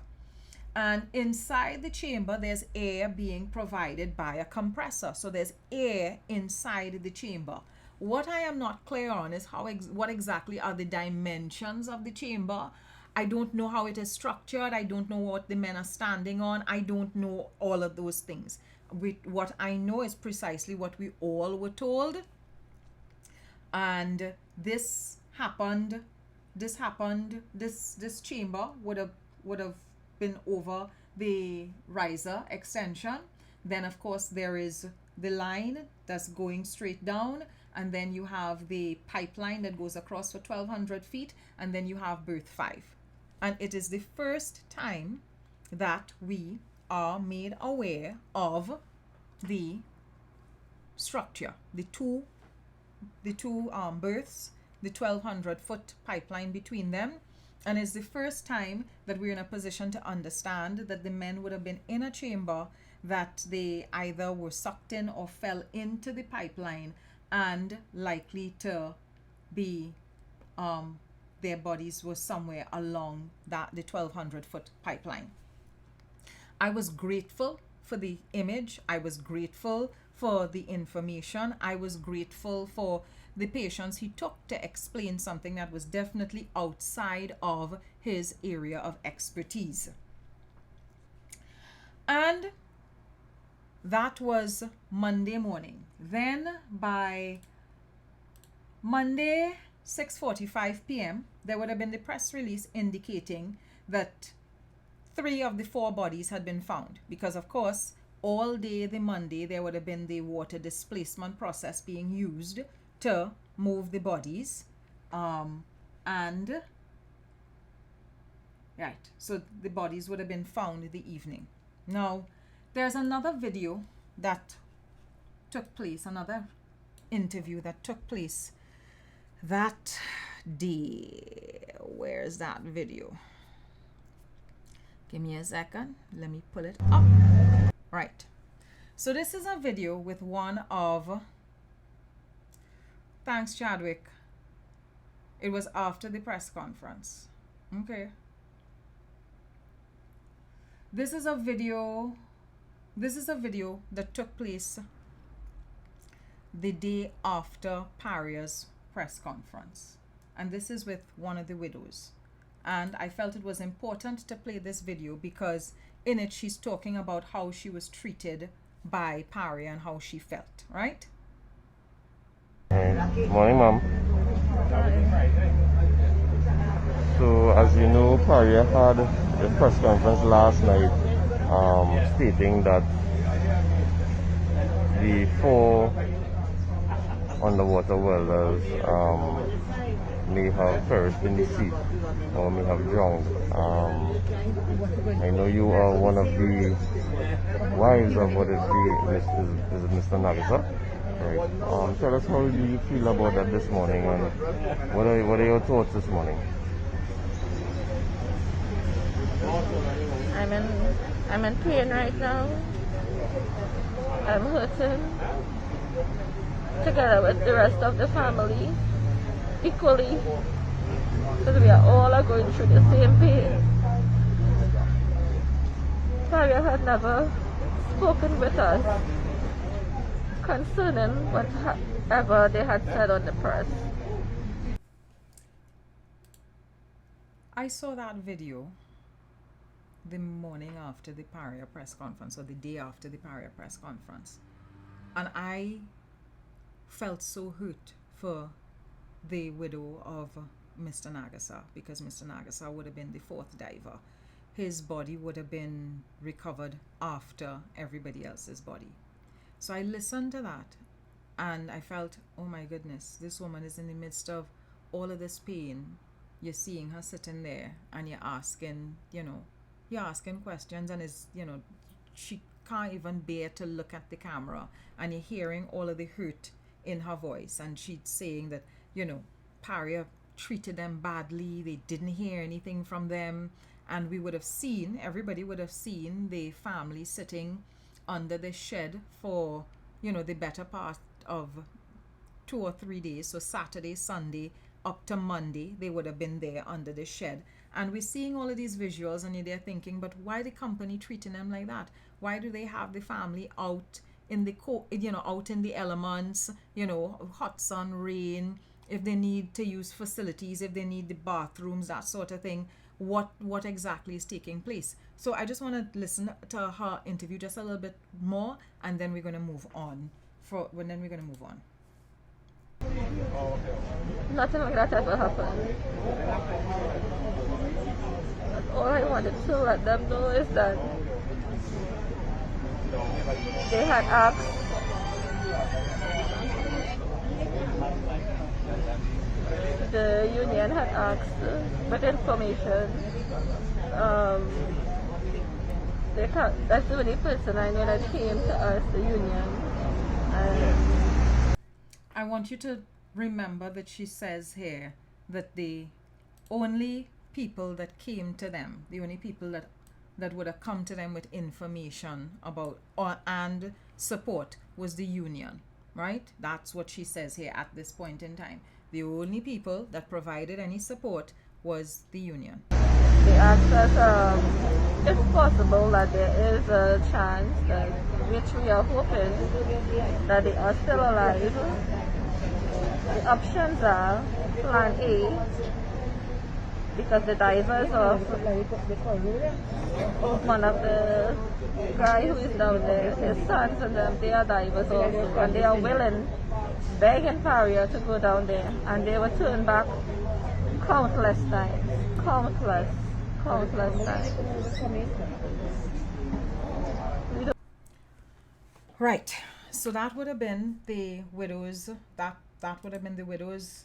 And inside the chamber, there's air being provided by a compressor. So there's air inside the chamber. What I am not clear on is what exactly are the dimensions of the chamber. I don't know how it is structured. I don't know what the men are standing on. I don't know all of those things. What I know is precisely what we all were told. And this chamber would have been over the riser extension. Then of course there is the line that's going straight down, and then you have the pipeline that goes across for 1,200 feet, and then you have berth 5. And it is the first time that we are made aware of the structure, the two berths, the 1,200-foot pipeline between them. And it's the first time that we're in a position to understand that the men would have been in a chamber, that they either were sucked in or fell into the pipeline, and likely to be their bodies were somewhere along the 1,200-foot pipeline. I was grateful for the image. I was grateful for the information. I was grateful for the patience he took to explain something that was definitely outside of his area of expertise. And that was Monday morning. Then by Monday 6:45 p.m., there would have been the press release indicating that 3 of the 4 bodies had been found, because of course all day the Monday there would have been the water displacement process being used to move the bodies, and right, so the bodies would have been found the evening. Now there's another video that took place, another interview that took place that day. Where's that video? Give me a second, let me pull it up. Right, so this is a video with one of, thanks Chadwick, it was after the press conference. Okay, This is a video. This is a video that took place the day after Paria's press conference, and this is with one of the widows. And I felt it was important to play this video because in it she's talking about how she was treated by Paria and how she felt, right? Morning, ma'am. So, as you know, Paria had a press conference last night stating that the 4 underwater welders may have perished in the sea or may have drowned. I know you are one of the wives of what is it Mr. Nagasa? Right. Tell us, how do you feel about that this morning, and what are your thoughts this morning? I'm in pain right now. I'm hurting together with the rest of the family equally, because we are going through the same pain. Paria had never spoken with us concerning whatever they had said on the press. I saw that video the morning after the Paria press conference, or the day after the Paria press conference, and I felt so hurt for the widow of Mr. Nagasa, because Mr. Nagasa would have been the 4th diver. His body would have been recovered after everybody else's body. So I listened to that and I felt, oh my goodness, this woman is in the midst of all of this pain. You're seeing her sitting there and you're asking questions, and she can't even bear to look at the camera, and you're hearing all of the hurt in her voice, and she's saying that, Paria treated them badly, they didn't hear anything from them, and everybody would have seen the family sitting under the shed for, the better part of 2 or 3 days. So Saturday, Sunday, up to Monday, they would have been there under the shed. And we're seeing all of these visuals, and you're there thinking, but why the company treating them like that? Why do they have the family out in the out in the elements, hot sun, rain, if they need to use facilities, if they need the bathrooms, that sort of thing? What exactly is taking place? So I just want to listen to her interview just a little bit more, and then we're going to move on. Nothing like that ever happened. All I wanted to let them know is that they had asked the union had asked with information. That's the only person I know that came to us, the union. I want you to remember that she says here that the only people that came to them, the only people that would have come to them with information about and support was the union, right? That's what she says here at this point in time. The only people that provided any support was the union. They asked us if possible that there is a chance that, which we are hoping, that they are still alive. The options are plan A, because the divers of one of the guy who is down there, his sons and them, they are divers also, and they are willing, begging Paria to go down there, and they were turned back countless times. Countless times. Right. So that would have been the widows. That would have been the widows.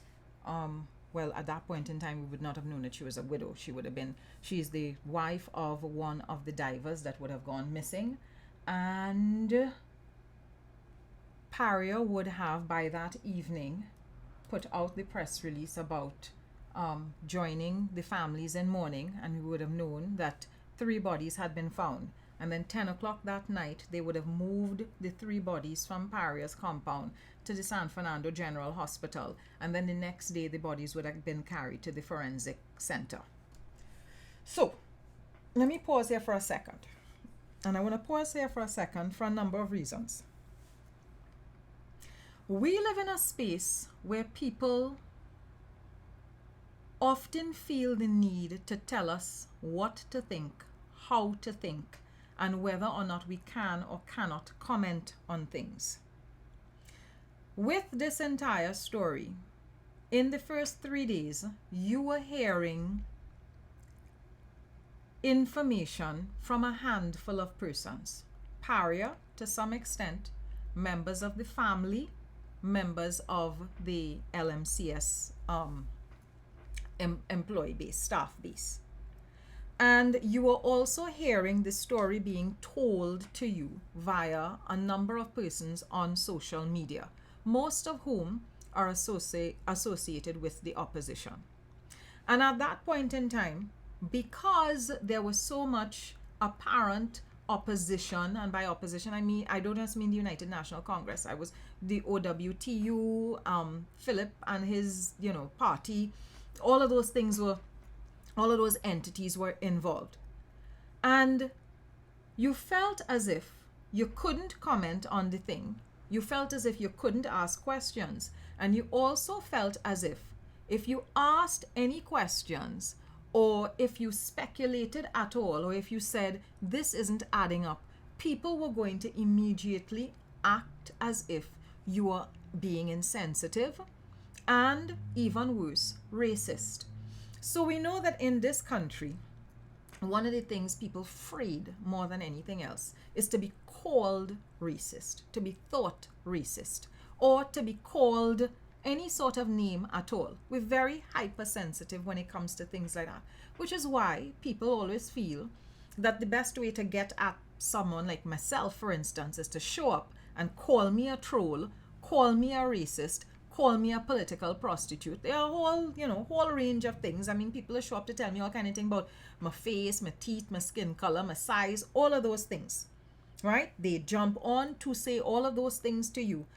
Well, at that point in time, we would not have known that she was a widow. She's the wife of one of the divers that would have gone missing, and Paria would have by that evening put out the press release about joining the families in mourning, and we would have known that 3 bodies had been found. And then 10 o'clock that night, they would have moved the 3 bodies from Paria's compound to the San Fernando General Hospital. And then the next day, the bodies would have been carried to the forensic center. So let me pause here for a second. And I want to pause here for a second for a number of reasons. We live in a space where people often feel the need to tell us what to think, how to think, and whether or not we can or cannot comment on things. With this entire story, in the first 3 days, you were hearing information from a handful of persons. Paria, to some extent, members of the family, members of the LMCS employee base, staff base. And you were also hearing the story being told to you via a number of persons on social media, most of whom are associated with the opposition. And at that point in time, because there was so much apparent opposition, and by opposition I don't just mean the United National Congress, I was the OWTU, Philip and his party, all of those entities were involved. And you felt as if you couldn't comment on the thing. You felt as if you couldn't ask questions. And you also felt as if you asked any questions, or if you speculated at all, or if you said, this isn't adding up, people were going to immediately act as if you were being insensitive and, even worse, racist. So we know that in this country, one of the things people feared more than anything else is to be called racist, to be thought racist, or to be called any sort of name at all. We're very hypersensitive when it comes to things like that, which is why people always feel that the best way to get at someone like myself, for instance, is to show up and call me a troll, call me a racist, call me a political prostitute. There are a whole range of things. I mean, people show up to tell me all kind of things about my face, my teeth, my skin color, my size, all of those things, right? They jump on to say all of those things to you.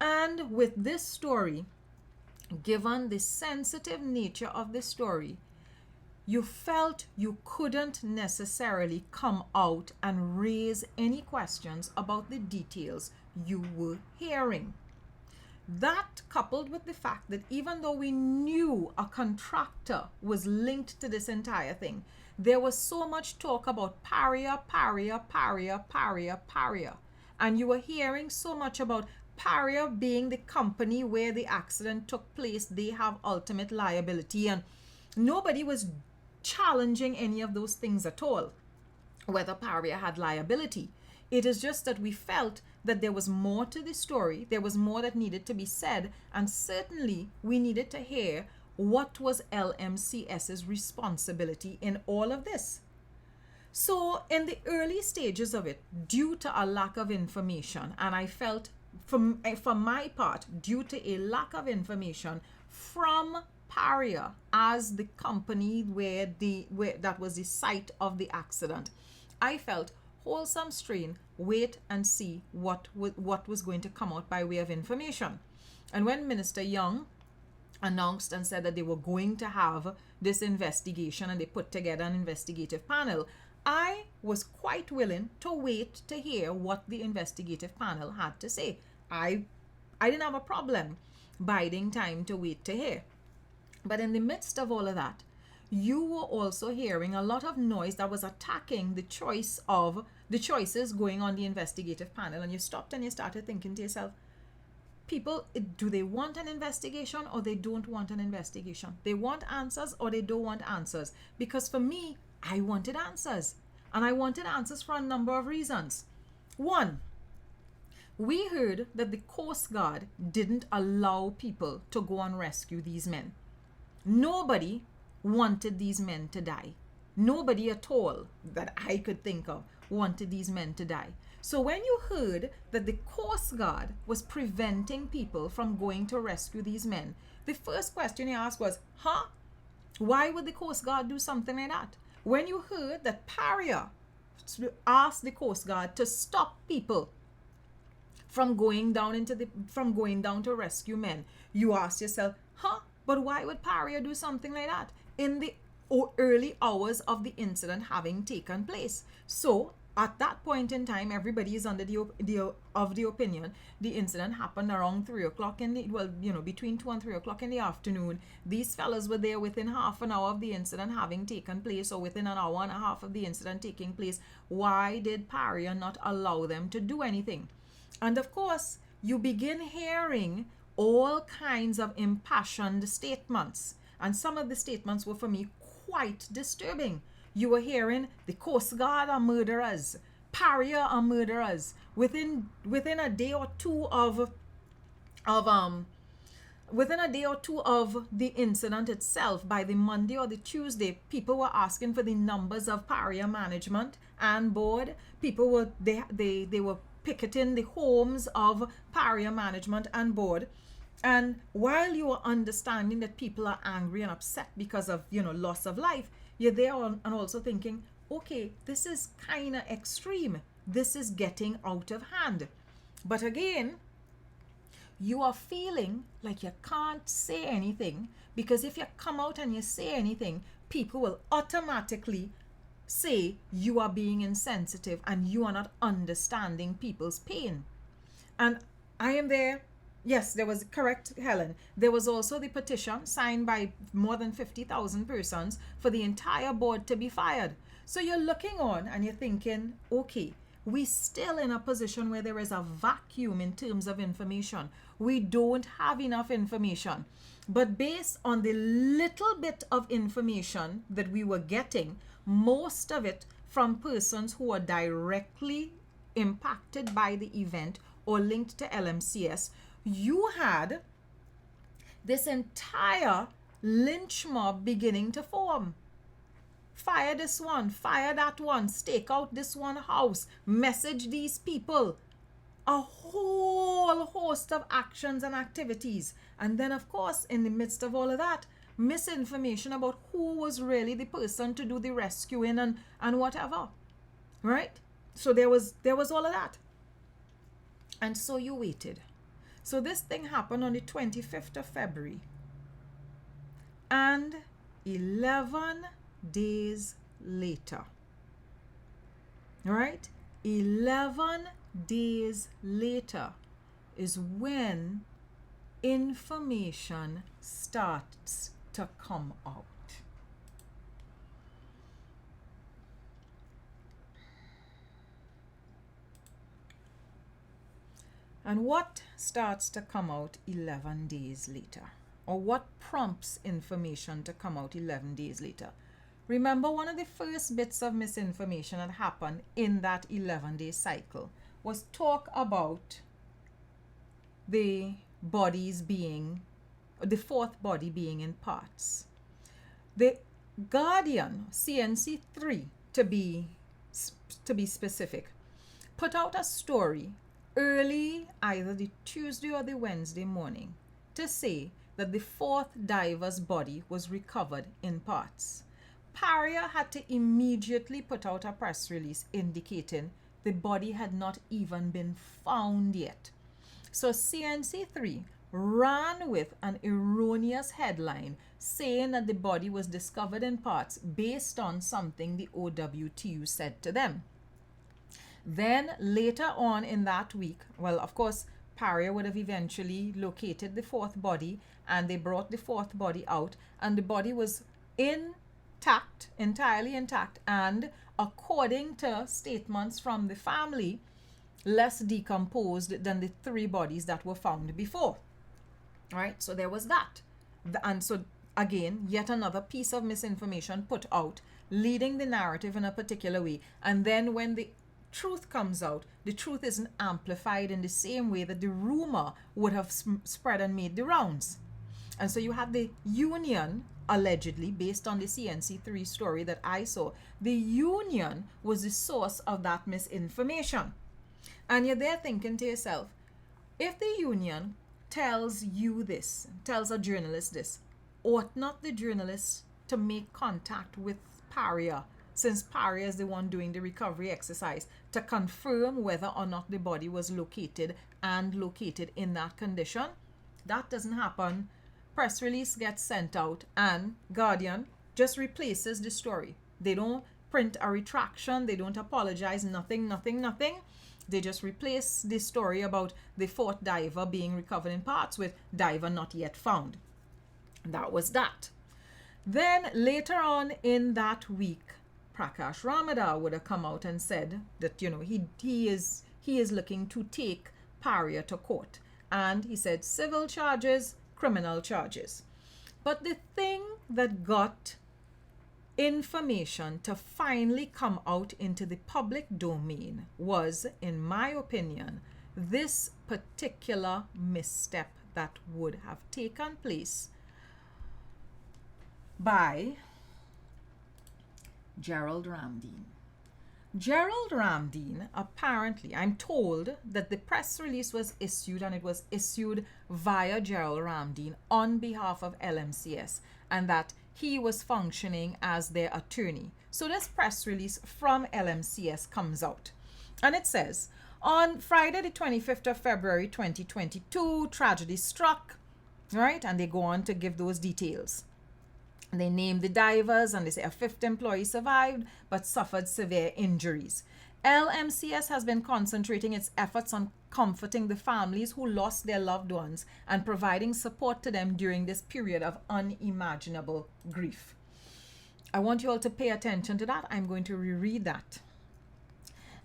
And with this story, given the sensitive nature of the story, you felt you couldn't necessarily come out and raise any questions about the details you were hearing. That, coupled with the fact that even though we knew a contractor was linked to this entire thing, there was so much talk about Paria, Paria, Paria, Paria, Paria. And you were hearing so much about Paria being the company where the accident took place. They have ultimate liability, and nobody was challenging any of those things at all, whether Paria had liability. It is just that we felt that there was more to the story, there was more that needed to be said, and certainly we needed to hear what was LMCS's responsibility in all of this. So in the early stages of it, due to a lack of information, and I felt from my part, due to a lack of information from Paria as the company where that was the site of the accident, I felt wholesome strain, wait and see what was going to come out by way of information. And when Minister Young announced and said that they were going to have this investigation and they put together an investigative panel, I was quite willing to wait to hear what the investigative panel had to say. I didn't have a problem biding time to wait to hear. But in the midst of all of that, you were also hearing a lot of noise that was attacking the choices going on the investigative panel. And you stopped and you started thinking to yourself, people, do they want an investigation or they don't want an investigation? They want answers or they don't want answers? Because for me, I wanted answers. And I wanted answers for a number of reasons. One, we heard that the Coast Guard didn't allow people to go and rescue these men. Nobody wanted these men to die. Nobody at all that I could think of wanted these men to die. So when you heard that the Coast Guard was preventing people from going to rescue these men, the first question you asked was, why would the Coast Guard do something like that? When you heard that Paria asked the Coast Guard to stop people from going down to rescue men, you asked yourself, but why would Paria do something like that? In the early hours of the incident having taken place. So at that point in time, everybody is under the opinion the incident happened around 3 o'clock in the, between 2 and 3 o'clock in the afternoon. These fellas were there within half an hour of the incident having taken place, or within an hour and a half of the incident taking place. Why did Paria not allow them to do anything? And of course, you begin hearing all kinds of impassioned statements. And some of the statements were, for me, quite disturbing. You were hearing the Coast Guard are murderers, Paria are murderers. Within a day or two of the incident itself, by the Monday or the Tuesday, people were asking for the numbers of Paria management and board. People were they were picketing the homes of Paria management and board. And while you are understanding that people are angry and upset because of loss of life, you're there and also thinking, okay, this is kind of extreme. This is getting out of hand. But again, you are feeling like you can't say anything, because if you come out and you say anything, people will automatically say you are being insensitive and you are not understanding people's pain. And I am there. Yes, there was, correct, Helen. There was also the petition signed by more than 50,000 persons for the entire board to be fired. So you're looking on and you're thinking, okay, we're still in a position where there is a vacuum in terms of information. We don't have enough information. But based on the little bit of information that we were getting, most of it from persons who are directly impacted by the event or linked to LMCS, you had this entire lynch mob beginning to form. Fire this one, fire that one, stake out this one house, message these people. A whole host of actions and activities. And then, of course, in the midst of all of that, misinformation about who was really the person to do the rescuing and whatever. Right? So there was all of that. And so you waited. So this thing happened on the 25th of February. And 11 days later, right? 11 days later is when information starts to come out. And what starts to come out 11 days later? Or what prompts information to come out 11 days later? Remember, one of the first bits of misinformation that happened in that 11-day cycle was talk about the bodies being, the fourth body being in parts. The Guardian, CNC3 to be specific, put out a story early, either the Tuesday or the Wednesday morning, to say that the fourth diver's body was recovered in parts. Paria had to immediately put out a press release indicating the body had not even been found yet. So CNC3 ran with an erroneous headline saying that the body was discovered in parts based on something the OWTU said to them. Then later on in that week, well, of course, Paria would have eventually located the fourth body, and they brought the fourth body out, and the body was intact, entirely intact, and according to statements from the family, less decomposed than the three bodies that were found before. Right? So there was that. And so again, yet another piece of misinformation put out, leading the narrative in a particular way. And then when the truth comes out, the truth isn't amplified in the same way that the rumor would have spread and made the rounds. And so you had the union, allegedly, based on the CNC3 story that I saw, the union was the source of that misinformation. And you're there thinking to yourself, if the union tells you this, tells a journalist this, ought not the journalist to make contact with Paria, since Paria is the one doing the recovery exercise, to confirm whether or not the body was located in that condition? That doesn't happen. Press release gets sent out, and Guardian just replaces the story. They don't print a retraction, they don't apologize, nothing. They just replace the story about the fourth diver being recovered in parts with diver not yet found. That was that. Then later on in that week, Prakash Ramadar would have come out and said that, he is looking to take Paria to court. And he said civil charges, criminal charges. But the thing that got information to finally come out into the public domain was, in my opinion, this particular misstep that would have taken place by Gerald Ramdeen. Gerald Ramdeen, apparently, I'm told that the press release was issued, and it was issued via Gerald Ramdeen on behalf of LMCS, and that he was functioning as their attorney. So this press release from LMCS comes out, and it says, on Friday the 25th of February 2022, tragedy struck, right? And they go on to give those details. They name the divers, and they say a fifth employee survived but suffered severe injuries. LMCS has been concentrating its efforts on comforting the families who lost their loved ones and providing support to them during this period of unimaginable grief. I want you all to pay attention to that. I'm going to reread that.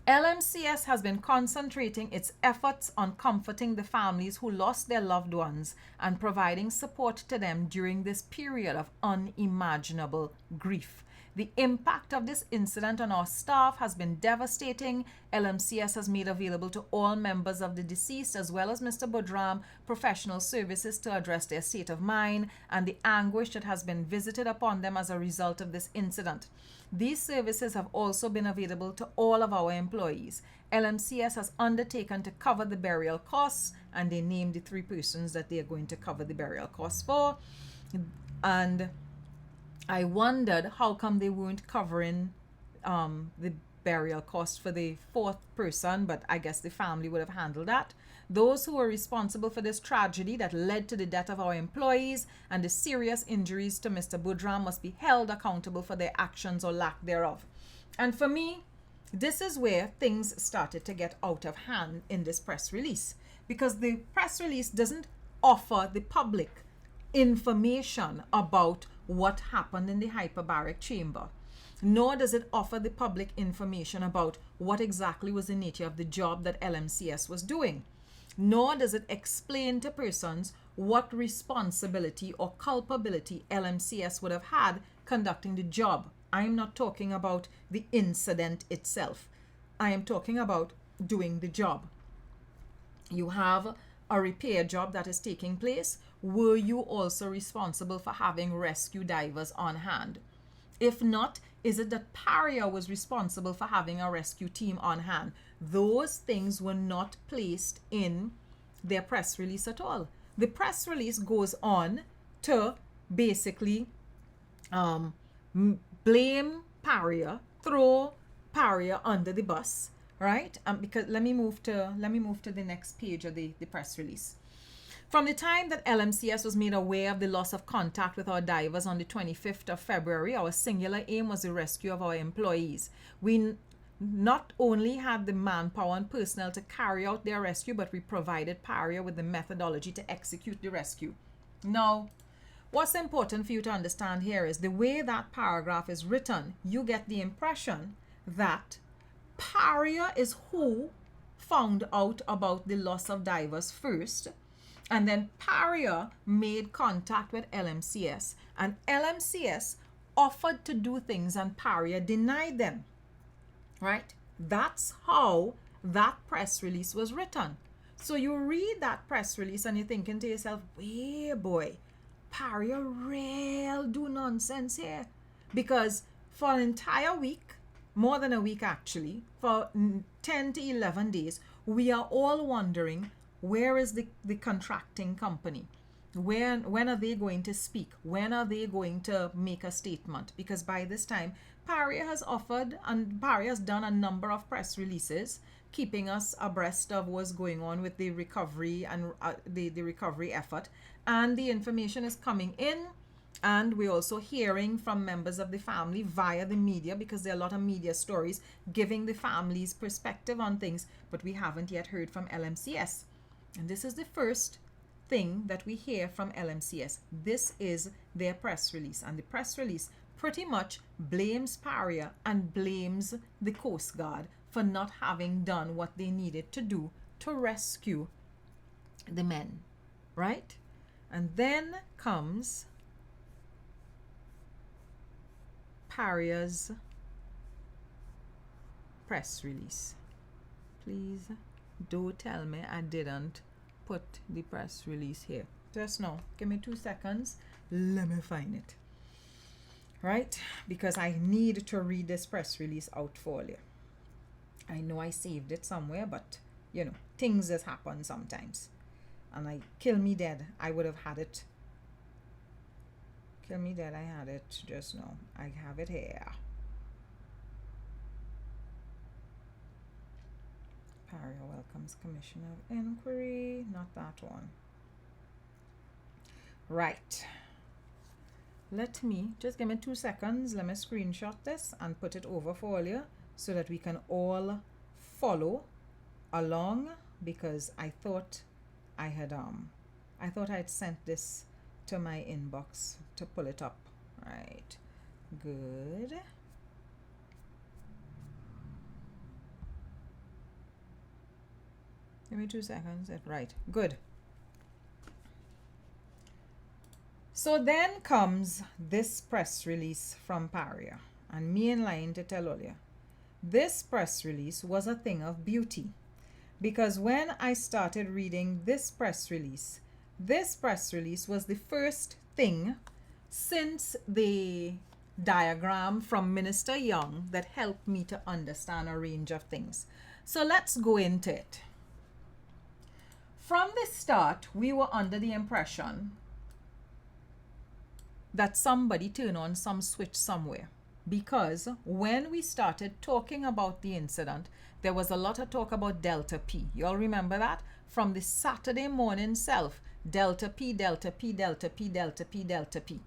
LMCS has been concentrating its efforts on comforting the families who lost their loved ones and providing support to them during this period of unimaginable grief. The impact of this incident on our staff has been devastating. LMCS has made available to all members of the deceased, as well as Mr. Budram, professional services to address their state of mind and the anguish that has been visited upon them as a result of this incident. These services have also been available to all of our employees. LMCS has undertaken to cover the burial costs, and they named the 3 persons that they are going to cover the burial costs for. And I wondered how come they weren't covering the burial cost for the 4th person, but I guess the family would have handled that. Those who were responsible for this tragedy that led to the death of our employees and the serious injuries to Mr. Budram must be held accountable for their actions or lack thereof. And for me, this is where things started to get out of hand in this press release, because the press release doesn't offer the public information about what happened in the hyperbaric chamber, nor does it offer the public information about what exactly was the nature of the job that LMCS was doing, nor does it explain to persons what responsibility or culpability LMCS would have had conducting the job. I am not talking about the incident itself. I am talking about doing the job. You have a repair job that is taking place. Were you also responsible for having rescue divers on hand? If not, is it that Paria was responsible for having a rescue team on hand? Those things were not placed in their press release at all. The press release goes on to basically blame Paria, throw Paria under the bus, right? Because let me move to the next page of the press release. From the time that LMCS was made aware of the loss of contact with our divers on the 25th of February, our singular aim was the rescue of our employees. We not only had the manpower and personnel to carry out their rescue, but we provided Paria with the methodology to execute the rescue. Now, what's important for you to understand here is the way that paragraph is written, you get the impression that Paria is who found out about the loss of divers first, and then Paria made contact with LMCS, and LMCS offered to do things and Paria denied them, right? That's how that press release was written. So you read that press release and you're thinking to yourself, "Way boy, Paria real do nonsense here," because for an entire week, more than a week actually, for 10 to 11 days, we are all wondering, where is the contracting company? When are they going to speak? When are they going to make a statement? Because by this time, Paria has offered and Paria has done a number of press releases, keeping us abreast of what's going on with the recovery and the recovery effort. And the information is coming in And we're also hearing from members of the family via the media, because there are a lot of media stories giving the family's perspective on things, but we haven't yet heard from LMCS. And this is the first thing that we hear from LMCS. This is their press release, and the press release pretty much blames Paria and blames the Coast Guard for not having done what they needed to do to rescue the men, right? And then comes Paria's press release. Please don't tell me I didn't put the press release here. Just now, give me 2 seconds. Let me find it. Right? Because I need to read this press release out for you. I know I saved it somewhere, but you know, things just happen sometimes. And I kill me dead, I would have had it. Kill me dead, I had it just now. I have it here. Paria welcomes Commissioner of Inquiry. Not that one. Right. Let me, just give me 2 seconds. Let me screenshot this and put it over for you so that we can all follow along, because I thought I had sent this to my inbox to pull it up. Right. Good. Give me 2 seconds. Right. Good. So then comes this press release from Paria, and me in line to tell all you. This press release was a thing of beauty, because when I started reading this press release was the first thing since the diagram from Minister Young that helped me to understand a range of things. So let's go into it. From the start, we were under the impression that somebody turned on some switch somewhere, because when we started talking about the incident, there was a lot of talk about Delta P. You all remember that? From the Saturday morning self, Delta P, Delta P, Delta P, Delta P, Delta P.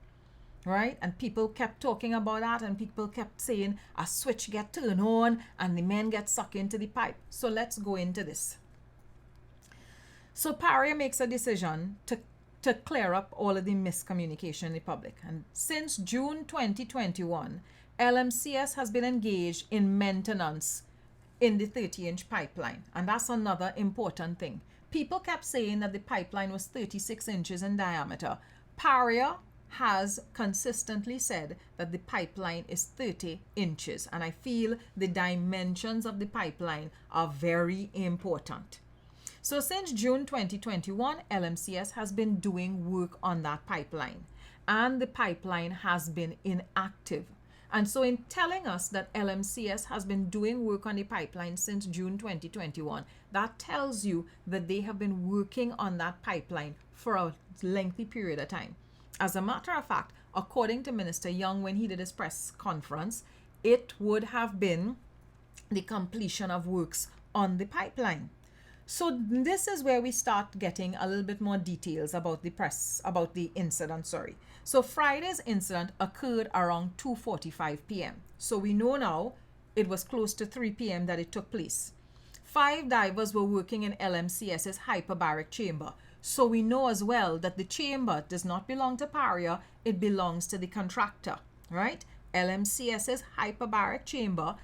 Right? And people kept talking about that, and people kept saying a switch get turned on and the men get sucked into the pipe. So let's go into this. So Paria makes a decision to clear up all of the miscommunication in the public. And since June 2021, LMCS has been engaged in maintenance in the 30-inch pipeline. And that's another important thing. People kept saying that the pipeline was 36 inches in diameter. Paria has consistently said that the pipeline is 30 inches. And I feel the dimensions of the pipeline are very important. So since June 2021, LMCS has been doing work on that pipeline, and the pipeline has been inactive. And so in telling us that LMCS has been doing work on the pipeline since June 2021, that tells you that they have been working on that pipeline for a lengthy period of time. As a matter of fact, according to Minister Young, when he did his press conference, it would have been the completion of works on the pipeline. So this is where we start getting a little bit more details about the incident, So Friday's incident occurred around 2:45 p.m. So we know now it was close to 3 p.m. that it took place. 5 divers were working in LMCS's hyperbaric chamber. So we know as well that the chamber does not belong to Paria, it belongs to the contractor, right? LMCS's hyperbaric chamber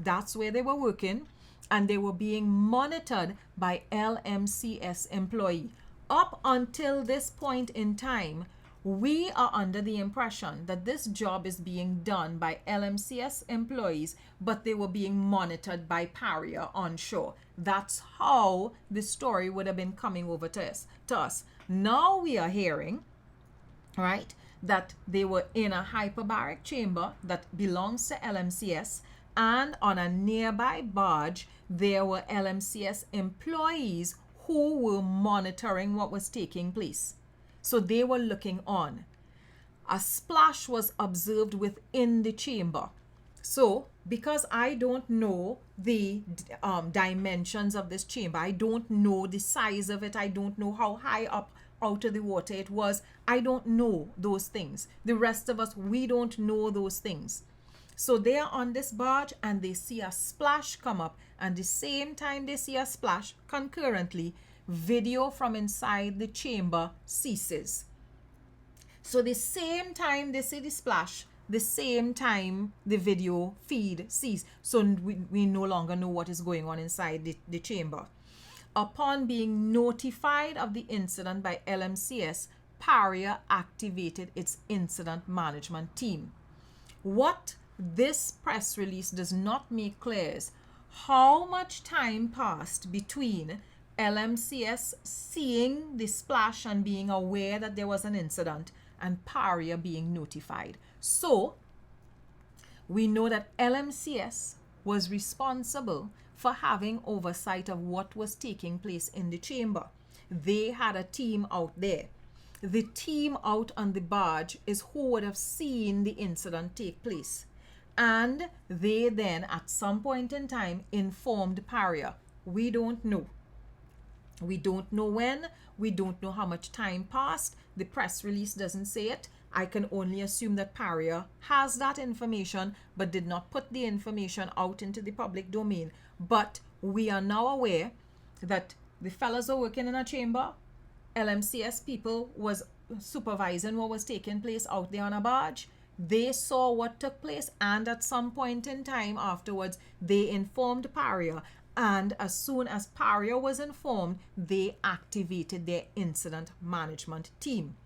that's where they were working. And they were being monitored by LMCS employee. Up until this point in time, we are under the impression that this job is being done by LMCS employees, but they were being monitored by Paria on shore. That's how the story would have been coming over to us. Now we are hearing, right, that they were in a hyperbaric chamber that belongs to LMCS, and on a nearby barge, there were LMCS employees who were monitoring what was taking place. So they were looking on. A splash was observed within the chamber. So, because I don't know the dimensions of this chamber, I don't know the size of it, I don't know how high up out of the water. It was, I don't know those things. The rest of us, we don't know those things. So they are on this barge and they see a splash come up, and the same time they see a splash, concurrently, video from inside the chamber ceases. So the same time they see the splash, the same time the video feed cease. So we no longer know what is going on inside the chamber. Upon being notified of the incident by LMCS, Paria activated its incident management team. What this press release does not make clear is how much time passed between LMCS seeing the splash and being aware that there was an incident and Paria being notified. So we know that LMCS was responsible for having oversight of what was taking place in the chamber. They had a team out there. The team out on the barge is who would have seen the incident take place. And they then, at some point in time, informed Paria. We don't know. We don't know when. We don't know how much time passed. The press release doesn't say it. I can only assume that Paria has that information but did not put the information out into the public domain. But we are now aware that the fellas are working in a chamber. LMCS people was supervising what was taking place out there on a barge. They saw what took place, and at some point in time afterwards, they informed Paria. And as soon as Paria was informed, they activated their incident management team.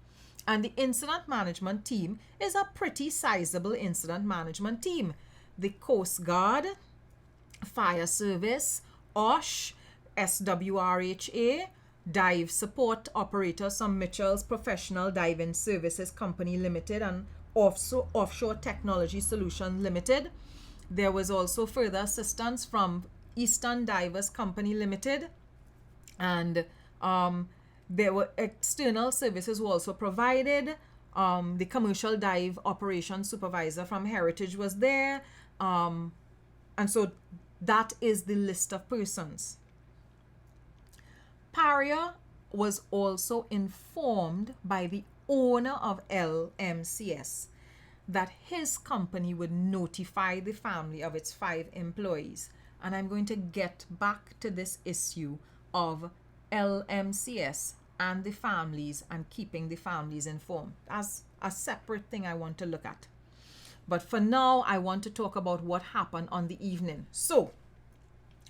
And the incident management team is a pretty sizable incident management team. The Coast Guard, Fire Service, OSH, SWRHA, Dive Support Operator, some Mitchell's Professional Diving Services Company Limited, and Offshore Technology Solutions Limited. There was also further assistance from Eastern Divers Company Limited, and there were external services were also provided. The Commercial Dive Operations Supervisor from Heritage was there, and so that is the list of persons. Paria was also informed by the owner of LMCS that his company would notify the family of its 5 employees. And I'm going to get back to this issue of LMCS and the families and keeping the families informed as a separate thing I want to look at. But for now, I want to talk about what happened on the evening. So,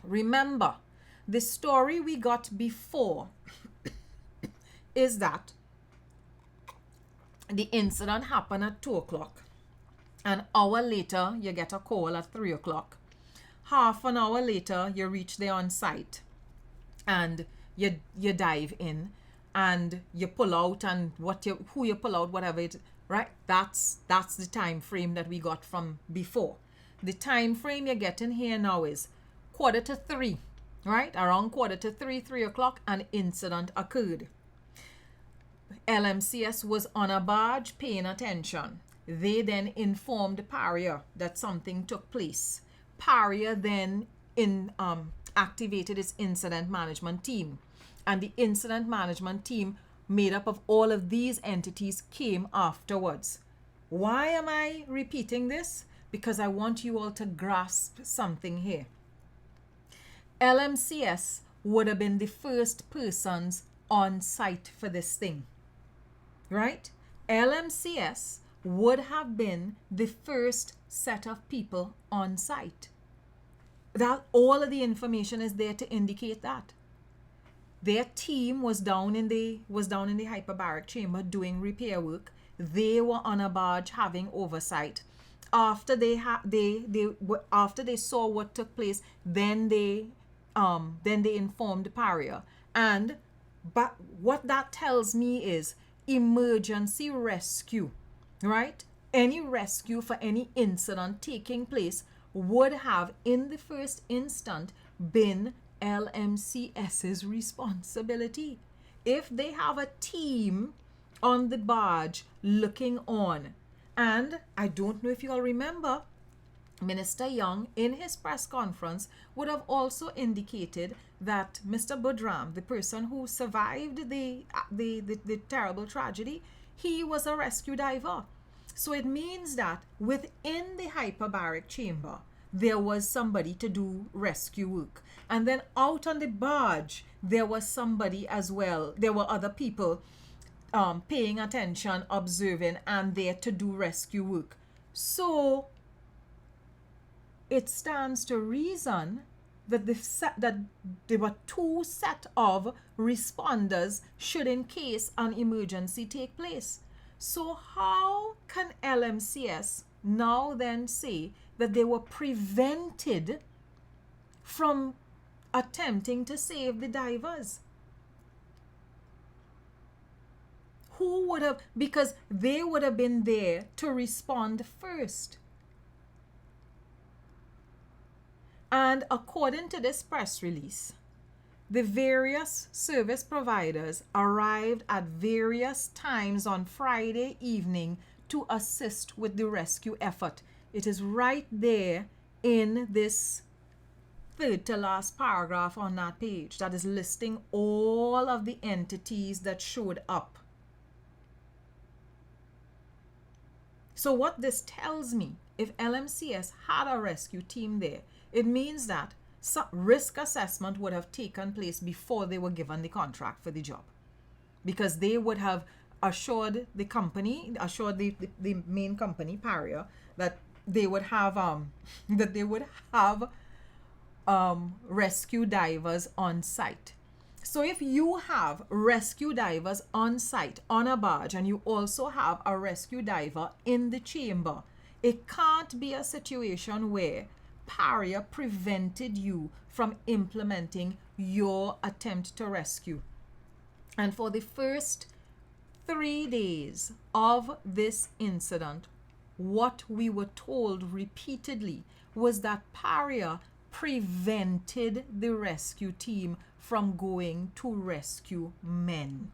remember, the story we got before is that the incident happened at 2 o'clock. An hour later, you get a call at 3 o'clock. Half an hour later, you reach there on site and you dive in and you pull out, and who you pull out, whatever it, right? That's the time frame that we got from before. The time frame you're getting here now is 2:45, right? Around 2:45, 3 o'clock, an incident occurred. LMCS was on a barge paying attention. They then informed Paria that something took place. Paria then activated its incident management team. And the incident management team, made up of all of these entities, came afterwards. Why am I repeating this? Because I want you all to grasp something here. LMCS would have been the first persons on site for this thing, right? LMCS would have been the first set of people on site. That all of the information is there to indicate that. Their team was down in the hyperbaric chamber doing repair work. They were on a barge having oversight. After they saw what took place, then they informed Paria. But what that tells me is emergency rescue, right? Any rescue for any incident taking place would have, in the first instant, been LMCS's responsibility. If they have a team on the barge looking on, and I don't know if you all remember, Minister Young, in his press conference, would have also indicated that Mr. Budram, the person who survived the terrible tragedy, he was a rescue diver. So it means that within the hyperbaric chamber, there was somebody to do rescue work. And then out on the barge, there was somebody as well. There were other people paying attention, observing, and there to do rescue work. So it stands to reason that that there were two set of responders should in case an emergency take place. So how can LMCS now then say that they were prevented from attempting to save the divers? Who would have, because they would have been there to respond first. And according to this press release, the various service providers arrived at various times on Friday evening to assist with the rescue effort. It is right there in this third to last paragraph on that page that is listing all of the entities that showed up. So what this tells me, if LMCS had a rescue team there, it means that some risk assessment would have taken place before they were given the contract for the job, because they would have assured the company, assured the main company, Paria, that they would have rescue divers on site. So if you have rescue divers on site on a barge and you also have a rescue diver in the chamber, it can't be a situation where Paria prevented you from implementing your attempt to rescue. And for the first 3 days of this incident, what we were told repeatedly was that Paria prevented the rescue team from going to rescue men.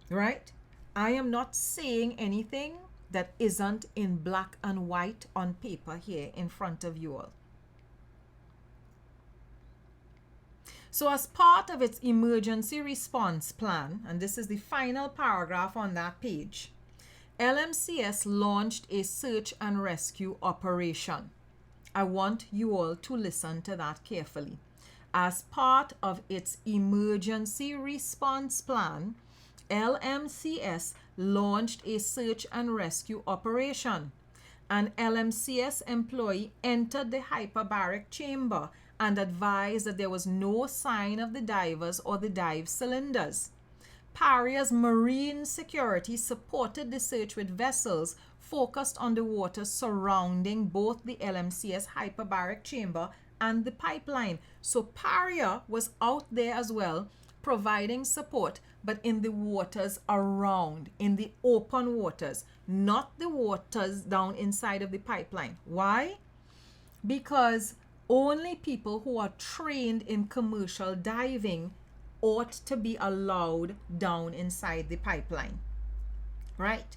Right? I am not saying anything that isn't in black and white on paper here in front of you all. So as part of its emergency response plan, and this is the final paragraph on that page, LMCS launched a search and rescue operation. I want you all to listen to that carefully. As part of its emergency response plan, LMCS launched a search and rescue operation. An LMCS employee entered the hyperbaric chamber and advised that there was no sign of the divers or the dive cylinders. Paria's marine security supported the search with vessels focused on the water surrounding both the LMCS hyperbaric chamber and the pipeline. So Paria was out there as well, providing support, but in the waters around, in the open waters, not the waters down inside of the pipeline. Why? Because only people who are trained in commercial diving ought to be allowed down inside the pipeline, right?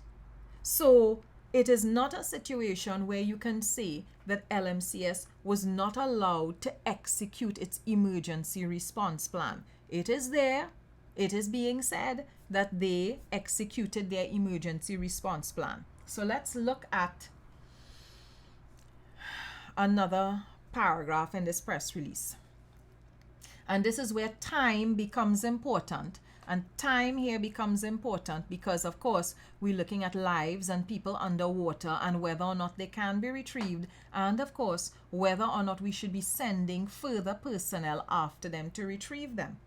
So it is not a situation where you can say that LMCS was not allowed to execute its emergency response plan. It is there. It is being said that they executed their emergency response plan. So let's look at another paragraph in this press release. And this is where time becomes important. And time here becomes important because, of course, we're looking at lives and people underwater and whether or not they can be retrieved. And, of course, whether or not we should be sending further personnel after them to retrieve them.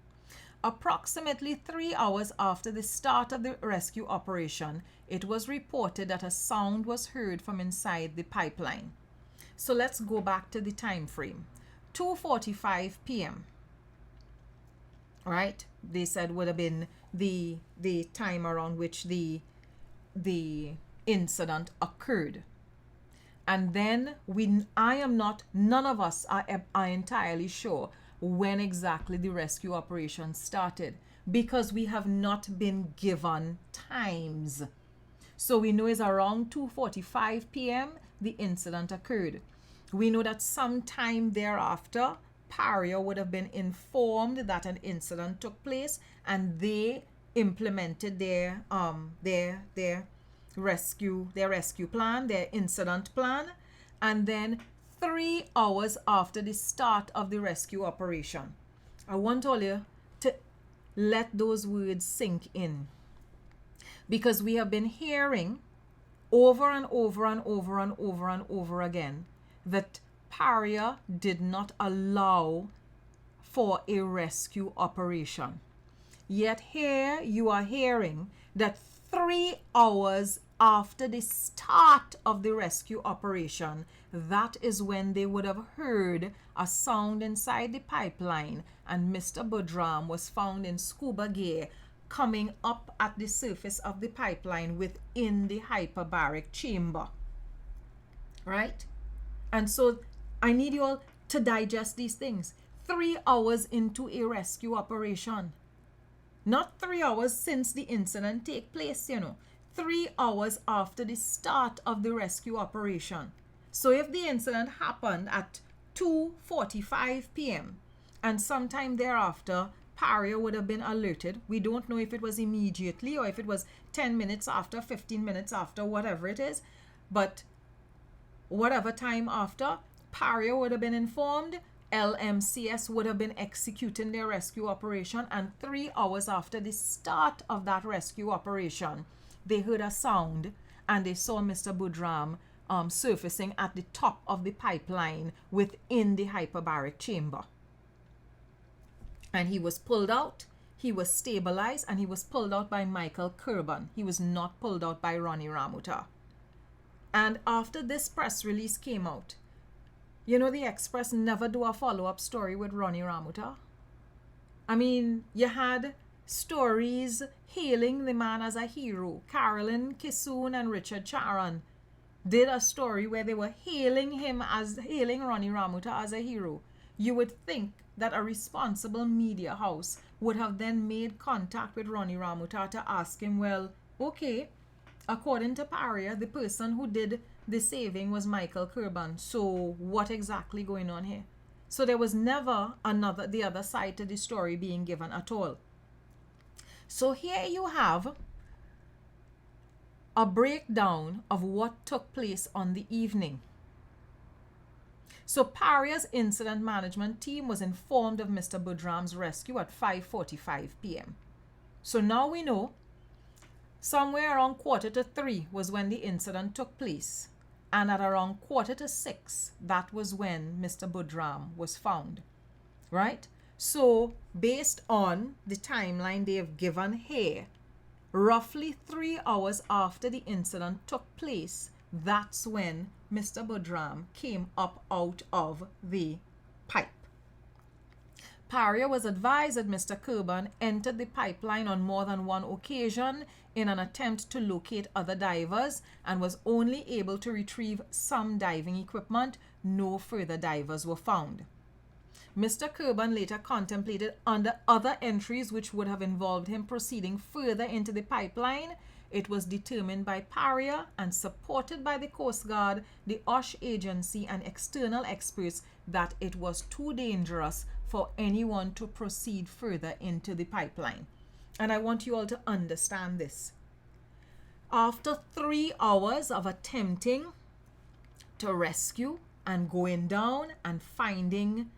Approximately 3 hours after the start of the rescue operation, it was reported that a sound was heard from inside the pipeline. So let's go back to the time frame. 2:45 p.m. Right? They said would have been the time around which the incident occurred. And then none of us are entirely sure when exactly the rescue operation started because we have not been given times. So we know it's around 2:45 p.m. the incident occurred. We know that sometime thereafter, Paria would have been informed that an incident took place, and they implemented their rescue plan, their incident plan, and then 3 hours after the start of the rescue operation. I want all you to let those words sink in, because we have been hearing over and over and over and over and over again that Paria did not allow for a rescue operation. Yet here you are hearing that 3 hours after the start of the rescue operation, that is when they would have heard a sound inside the pipeline, and Mr. Budram was found in scuba gear coming up at the surface of the pipeline within the hyperbaric chamber. Right? And so I need you all to digest these things. 3 hours into a rescue operation. Not 3 hours since the incident take place, 3 hours after the start of the rescue operation. So if the incident happened at 2:45 p.m. and sometime thereafter, Paria would have been alerted. We don't know if it was immediately or if it was 10 minutes after, 15 minutes after, whatever it is. But whatever time after, Paria would have been informed. LMCS would have been executing their rescue operation, and 3 hours after the start of that rescue operation, they heard a sound and they saw Mr. Budram surfacing at the top of the pipeline within the hyperbaric chamber. And he was pulled out, he was stabilized, and he was pulled out by Michael Kurban. He was not pulled out by Ronnie Ramuta. And after this press release came out, the Express never do a follow-up story with Ronnie Ramuta. I mean, you had stories hailing the man as a hero. Carolyn Kissoon and Richard Charan did a story where they were hailing Ronnie Ramuta as a hero. You would think that a responsible media house would have then made contact with Ronnie Ramuta to ask him, well, okay, according to Paria, the person who did the saving was Michael Kurban. So what exactly going on here? So there was never the other side to the story being given at all. So here you have a breakdown of what took place on the evening. So Paria's incident management team was informed of Mr. Budram's rescue at 5:45 p.m. So now we know somewhere around 2:45 was when the incident took place. And at around 5:45, that was when Mr. Budram was found. Right? So based on the timeline they have given here, roughly 3 hours after the incident took place, that's when Mr. Budram came up out of the pipe. Paria was advised that Mr. Kurban entered the pipeline on more than one occasion in an attempt to locate other divers and was only able to retrieve some diving equipment. No further divers were found. Mr. Kurban later contemplated under other entries which would have involved him proceeding further into the pipeline. It was determined by Paria and supported by the Coast Guard, the OSH agency, and external experts that it was too dangerous for anyone to proceed further into the pipeline. And I want you all to understand this. After 3 hours of attempting to rescue and going down and finding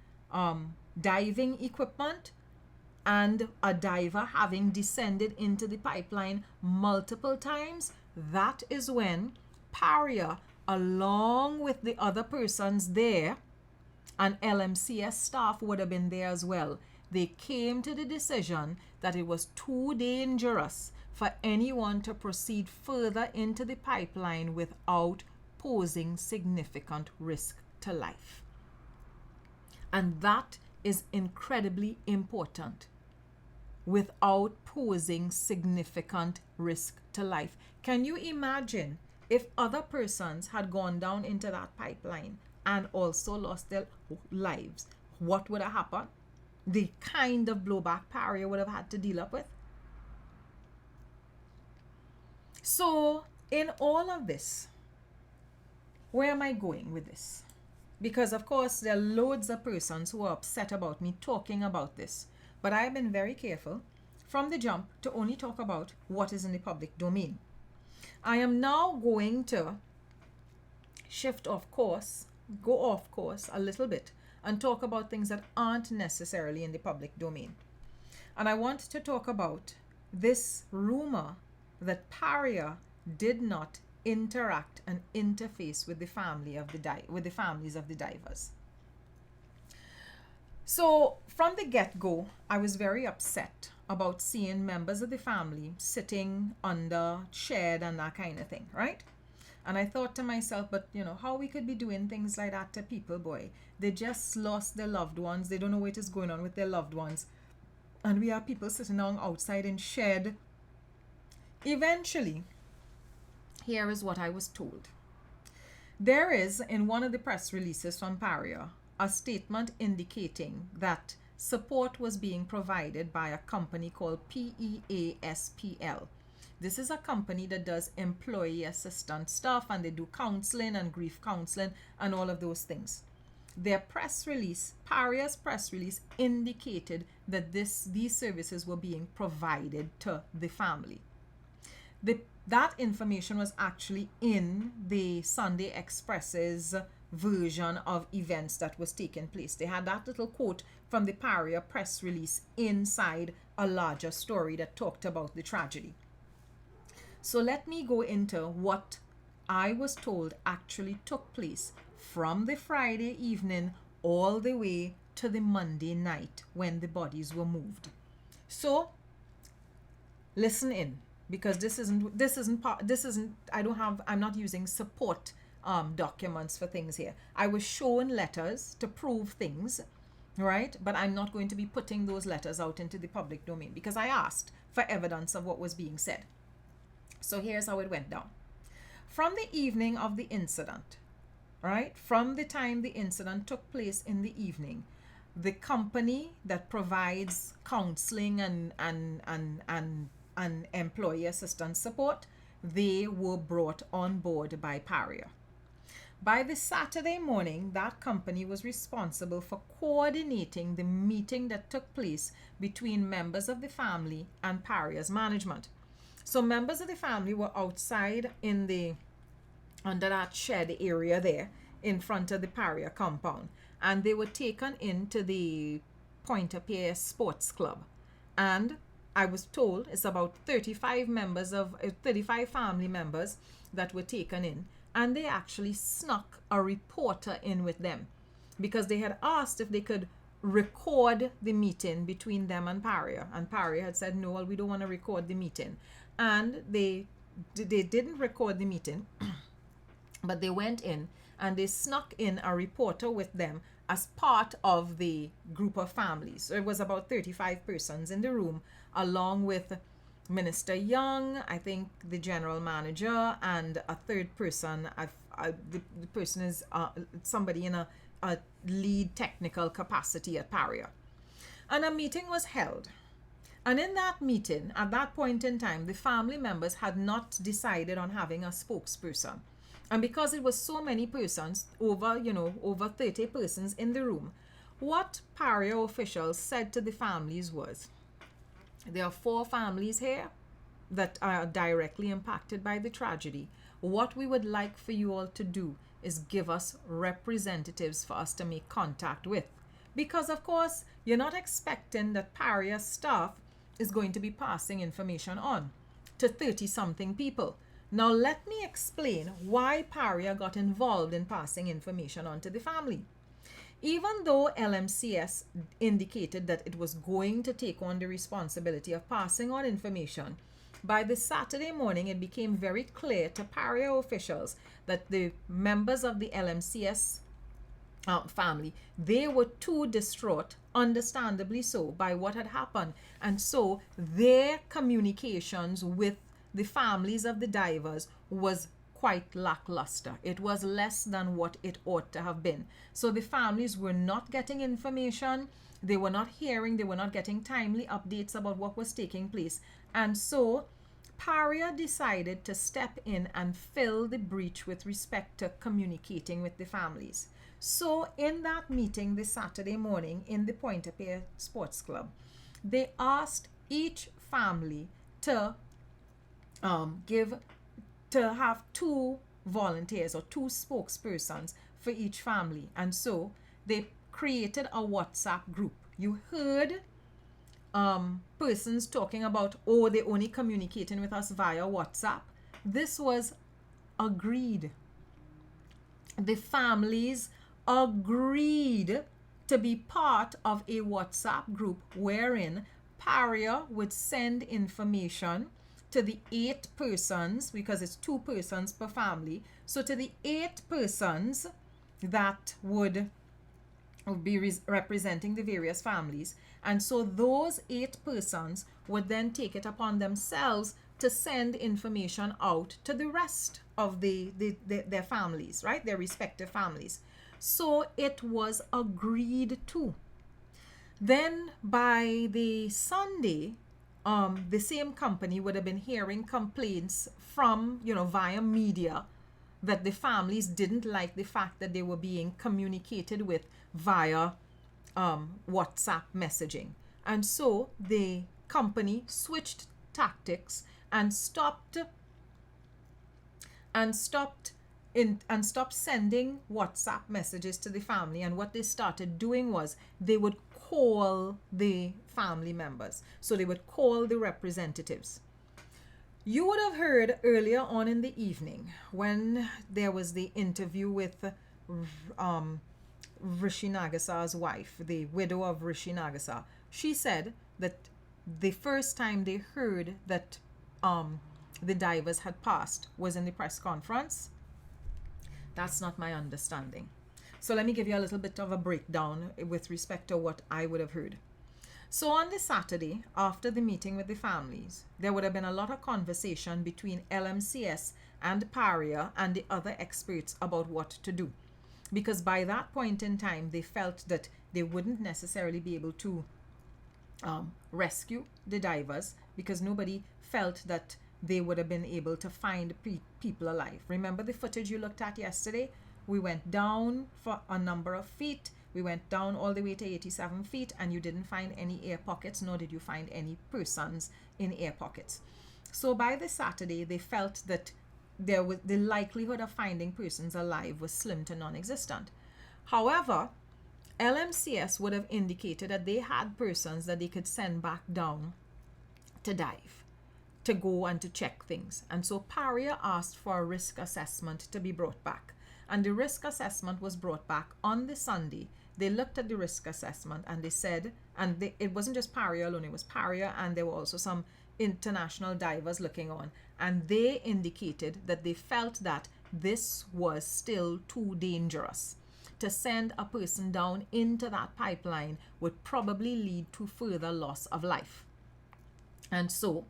diving equipment, and a diver having descended into the pipeline multiple times, that is when Paria, along with the other persons there, and LMCS staff would have been there as well, they came to the decision that it was too dangerous for anyone to proceed further into the pipeline without posing significant risk to life. And that is incredibly important. Without posing significant risk to life. Can you imagine if other persons had gone down into that pipeline and also lost their lives? What would have happened? The kind of blowback Paria would have had to deal up with. So in all of this, where am I going with this? Because of course there are loads of persons who are upset about me talking about this, but I have been very careful from the jump to only talk about what is in the public domain. I am now going to shift off course, go off course a little bit, and talk about things that aren't necessarily in the public domain. And I want to talk about this rumor that Paria did not interact and interface with the families of the divers. So from the get-go, I was very upset about seeing members of the family sitting under shed and that kind of thing, right? And I thought to myself, but how we could be doing things like that to people, boy. They just lost their loved ones. They don't know what is going on with their loved ones. And we have people sitting down outside in shed. Eventually, here is what I was told. There is, in one of the press releases from Paria, a statement indicating that support was being provided by a company called PEASPL. This is a company that does employee assistance stuff, and they do counseling and grief counseling and all of those things. Their press release, Paria's press release, indicated that these services were being provided to the family. That information was actually in the Sunday Express's version of events that was taking place. They had that little quote from the Paria press release inside a larger story that talked about the tragedy. So let me go into what I was told actually took place from the Friday evening all the way to the Monday night when the bodies were moved. So listen in, because I'm not using support documents for things here. I was shown letters to prove things, right? But I'm not going to be putting those letters out into the public domain because I asked for evidence of what was being said. So here's how it went down. From the evening of the incident, right? From the time the incident took place in the evening, the company that provides counseling and employee assistance support, they were brought on board by Paria. By the Saturday morning, that company was responsible for coordinating the meeting that took place between members of the family and Paria's management. So members of the family were outside under that shed area there in front of the Paria compound, and they were taken into the Pointe-à-Pierre Sports Club. And I was told it's about 35 family members that were taken in, and they actually snuck a reporter in with them because they had asked if they could record the meeting between them and Paria, and Paria had said no, well, we don't want to record the meeting. And they didn't record the meeting, but they went in and they snuck in a reporter with them as part of the group of families. So it was about 35 persons in the room, along with Minister Young, I think the general manager, and a third person. The person is somebody in a lead technical capacity at Paria. And a meeting was held. And in that meeting, at that point in time, the family members had not decided on having a spokesperson. And because it was so many persons, over 30 persons in the room, what Paria officials said to the families was, there are 4 families here that are directly impacted by the tragedy. What we would like for you all to do is give us representatives for us to make contact with. Because, of course, you're not expecting that Paria staff is going to be passing information on to 30-something people. Now, let me explain why Paria got involved in passing information on to the family. Even though LMCS indicated that it was going to take on the responsibility of passing on information, by the Saturday morning, it became very clear to Paria officials that the members of the LMCS family, they were too distraught, understandably so, by what had happened. And so their communications with the families of the divers was quite lackluster. It was less than what it ought to have been. So the families were not getting information, they were not hearing, they were not getting timely updates about what was taking place. And so Paria decided to step in and fill the breach with respect to communicating with the families. So in that meeting this Saturday morning in the Pointe-a-Pierre Sports Club, they asked each family to have 2 volunteers or 2 spokespersons for each family. And so they created a WhatsApp group. You heard persons talking about, oh, they only communicating with us via WhatsApp. This was agreed. The families agreed to be part of a WhatsApp group wherein Paria would send information to the 8 persons, because it's 2 persons per family. So to the 8 persons that would be representing the various families. And so those 8 persons would then take it upon themselves to send information out to the rest of their families, right? Their respective families. So it was agreed to. Then by the Sunday, the same company would have been hearing complaints from, via media, that the families didn't like the fact that they were being communicated with via WhatsApp messaging. And so the company switched tactics and stopped sending WhatsApp messages to the family. And what they started doing was they would call the family members. So they would call the representatives. You would have heard earlier on in the evening when there was the interview with Rishi Nagasa's wife, the widow of Rishi Nagasa. She said that the first time they heard that the divers had passed was in the press conference. That's not my understanding. So let me give you a little bit of a breakdown with respect to what I would have heard. So on the Saturday, after the meeting with the families, there would have been a lot of conversation between LMCS and Paria and the other experts about what to do. Because by that point in time, they felt that they wouldn't necessarily be able to rescue the divers, because nobody felt that they would have been able to find people alive. Remember the footage you looked at yesterday? We went down for a number of feet. We went down all the way to 87 feet, and you didn't find any air pockets, nor did you find any persons in air pockets. So by the Saturday, they felt that the likelihood of finding persons alive was slim to non-existent. However, LMCS would have indicated that they had persons that they could send back down to dive, to go and to check things. And so Paria asked for a risk assessment to be brought back. And the risk assessment was brought back on the Sunday. They looked at the risk assessment and they said, it wasn't just Paria alone, it was Paria, and there were also some international divers looking on. And they indicated that they felt that this was still too dangerous. To send a person down into that pipeline would probably lead to further loss of life. And so,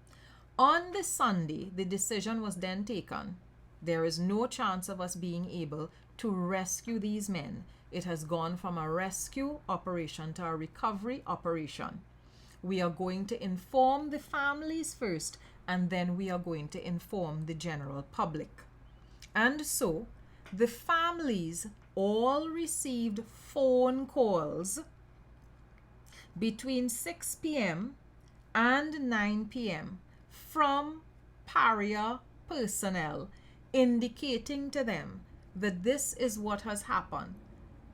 on the Sunday, the decision was then taken. There is no chance of us being able to rescue these men. It has gone from a rescue operation to a recovery operation. We are going to inform the families first, and then we are going to inform the general public. And so, the families all received phone calls between 6 p.m. and 9 p.m. from Paria personnel, indicating to them that this is what has happened.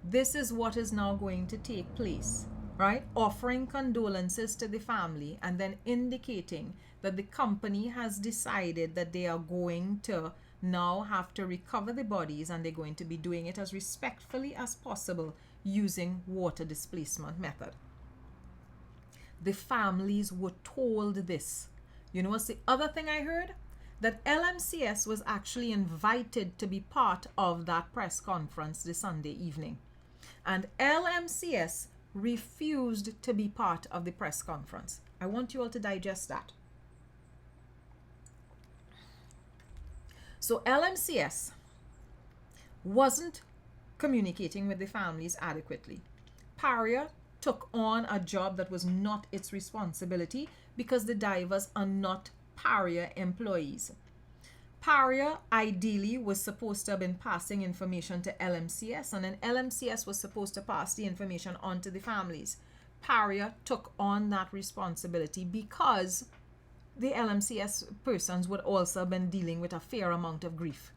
This is what is now going to take place, right? Offering condolences to the family, and then indicating that the company has decided that they are going to now have to recover the bodies, and they're going to be doing it as respectfully as possible using water displacement method. The families were told this. You know what's the other thing I heard? That LMCS was actually invited to be part of that press conference this Sunday evening. And LMCS refused to be part of the press conference. I want you all to digest that. So LMCS wasn't communicating with the families adequately. Paria took on a job that was not its responsibility because the divers are not Paria employees. Paria ideally was supposed to have been passing information to LMCS, and then LMCS was supposed to pass the information on to the families. Paria took on that responsibility because the LMCS persons would also have been dealing with a fair amount of grief.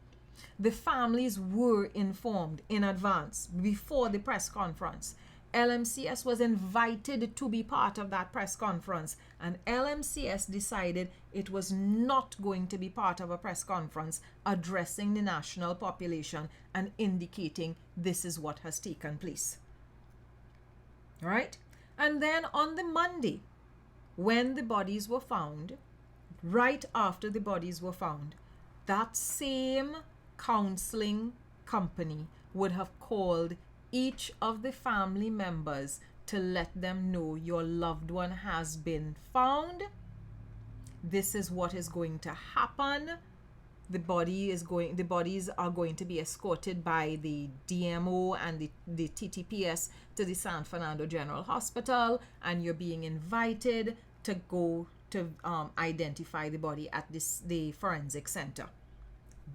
The families were informed in advance before the press conference. LMCS was invited to be part of that press conference, and LMCS decided it was not going to be part of a press conference addressing the national population and indicating this is what has taken place. All right? And then on the Monday, when the bodies were found, right after the bodies were found, that same counseling company would have called each of the family members to let them know your loved one has been found. This is what is going to happen. The bodies are going to be escorted by the DMO and the TTPS to the San Fernando General Hospital, and you're being invited to go to identify the body at the forensic center.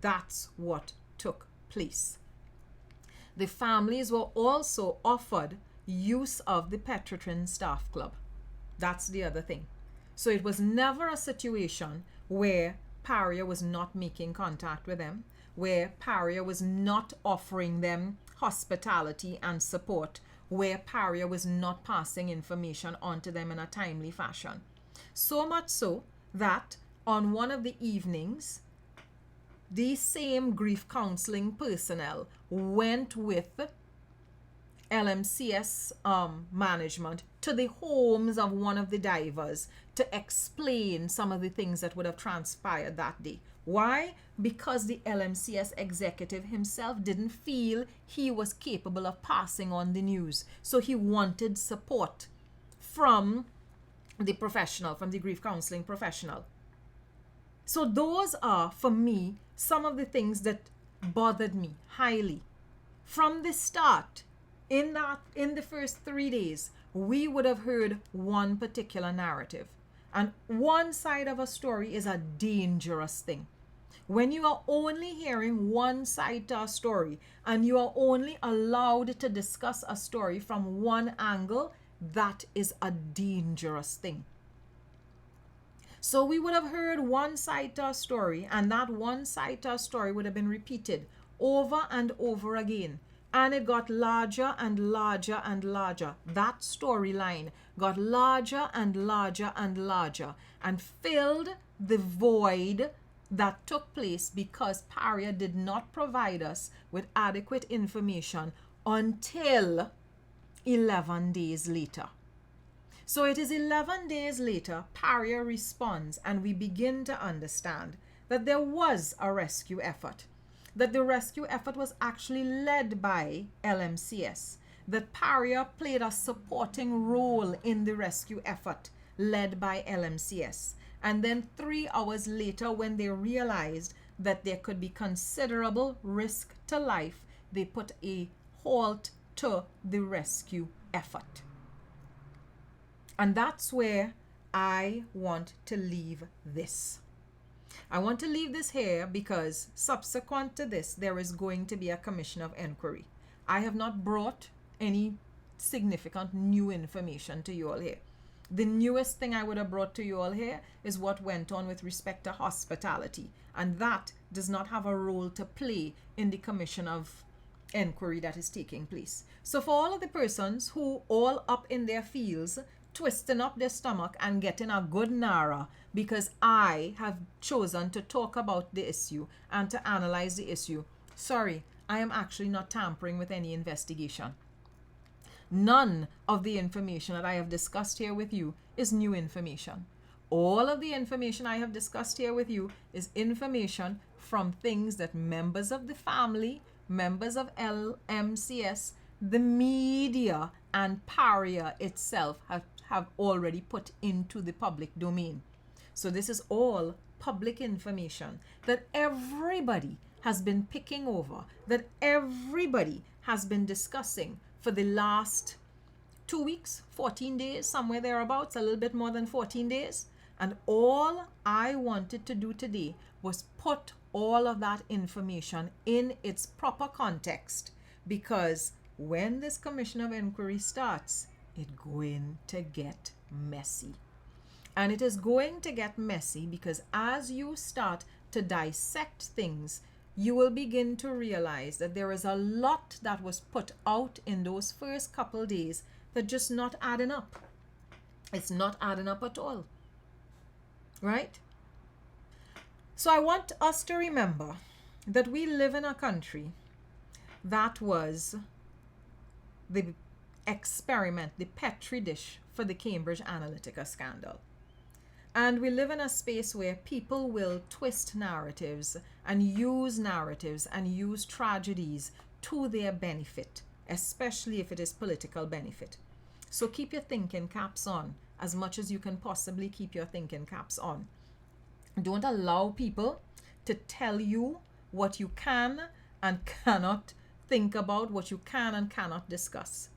That's what took place. The families were also offered use of the Petrotrin Staff Club. That's the other thing. So it was never a situation where Paria was not making contact with them, where Paria was not offering them hospitality and support, where Paria was not passing information on to them in a timely fashion. So much so that on one of the evenings, these same grief counseling personnel went with LMCS management to the homes of one of the divers to explain some of the things that would have transpired that day. Why? Because the LMCS executive himself didn't feel he was capable of passing on the news. So he wanted support from the professional, from the grief counseling professional. So those are, for me, some of the things that bothered me highly. From the start, in the first 3 days, we would have heard one particular narrative. And one side of a story is a dangerous thing. When you are only hearing one side to a story and you are only allowed to discuss a story from one angle, that is a dangerous thing. So we would have heard one side to a story, and that one side to a story would have been repeated over and over again. And it got larger and larger and larger. That storyline got larger and larger and larger and filled the void that took place because Paria did not provide us with adequate information until 11 days later. So it is 11 days later, Paria responds, and we begin to understand that there was a rescue effort, that the rescue effort was actually led by LMCS, that Paria played a supporting role in the rescue effort led by LMCS. And then 3 hours later, when they realized that there could be considerable risk to life, they put a halt to the rescue effort. And that's where I want to leave this. I want to leave this here because subsequent to this, there is going to be a commission of inquiry. I have not brought any significant new information to you all here. The newest thing I would have brought to you all here is what went on with respect to hospitality. And that does not have a role to play in the commission of inquiry that is taking place. So for all of the persons who all up in their fields twisting up their stomach and getting a good nara because I have chosen to talk about the issue and to analyze the issue, sorry, I am actually not tampering with any investigation. None of the information that I have discussed here with you is new information. All of the information I have discussed here with you is information from things that members of the family, members of LMCS, the media, and Paria itself have already put into the public domain. So this is all public information that everybody has been picking over, that everybody has been discussing for the last 2 weeks, 14 days, somewhere thereabouts, a little bit more than 14 days. And all I wanted to do today was put all of that information in its proper context, because when this commission of inquiry starts, it's going to get messy. And it is going to get messy because as you start to dissect things, you will begin to realize that there is a lot that was put out in those first couple days that just not adding up. It's not adding up at all. Right? So I want us to remember that we live in a country that was the experiment, the petri dish for the Cambridge Analytica scandal. And we live in a space where people will twist narratives and use tragedies to their benefit, especially if it is political benefit. So keep your thinking caps on as much as you can possibly keep your thinking caps on. Don't allow people to tell you what you can and cannot think about, what you can and cannot discuss.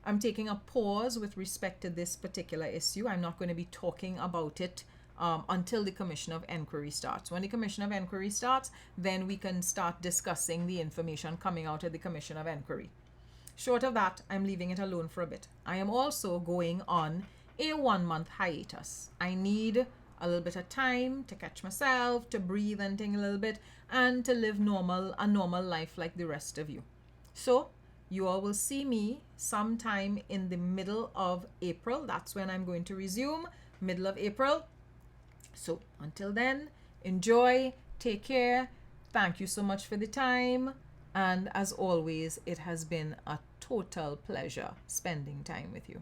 I'm taking a pause with respect to this particular issue. I'm not going to be talking about it until the Commission of Inquiry starts. When the Commission of Inquiry starts, then we can start discussing the information coming out of the Commission of Inquiry. Short of that, I'm leaving it alone for a bit. I am also going on a 1-month hiatus. I need a little bit of time to catch myself, to breathe and think a little bit, and to live a normal life like the rest of you. So you all will see me sometime in the middle of April. That's when I'm going to resume, middle of April. So until then, enjoy, take care. Thank you so much for the time. And as always, it has been a total pleasure spending time with you.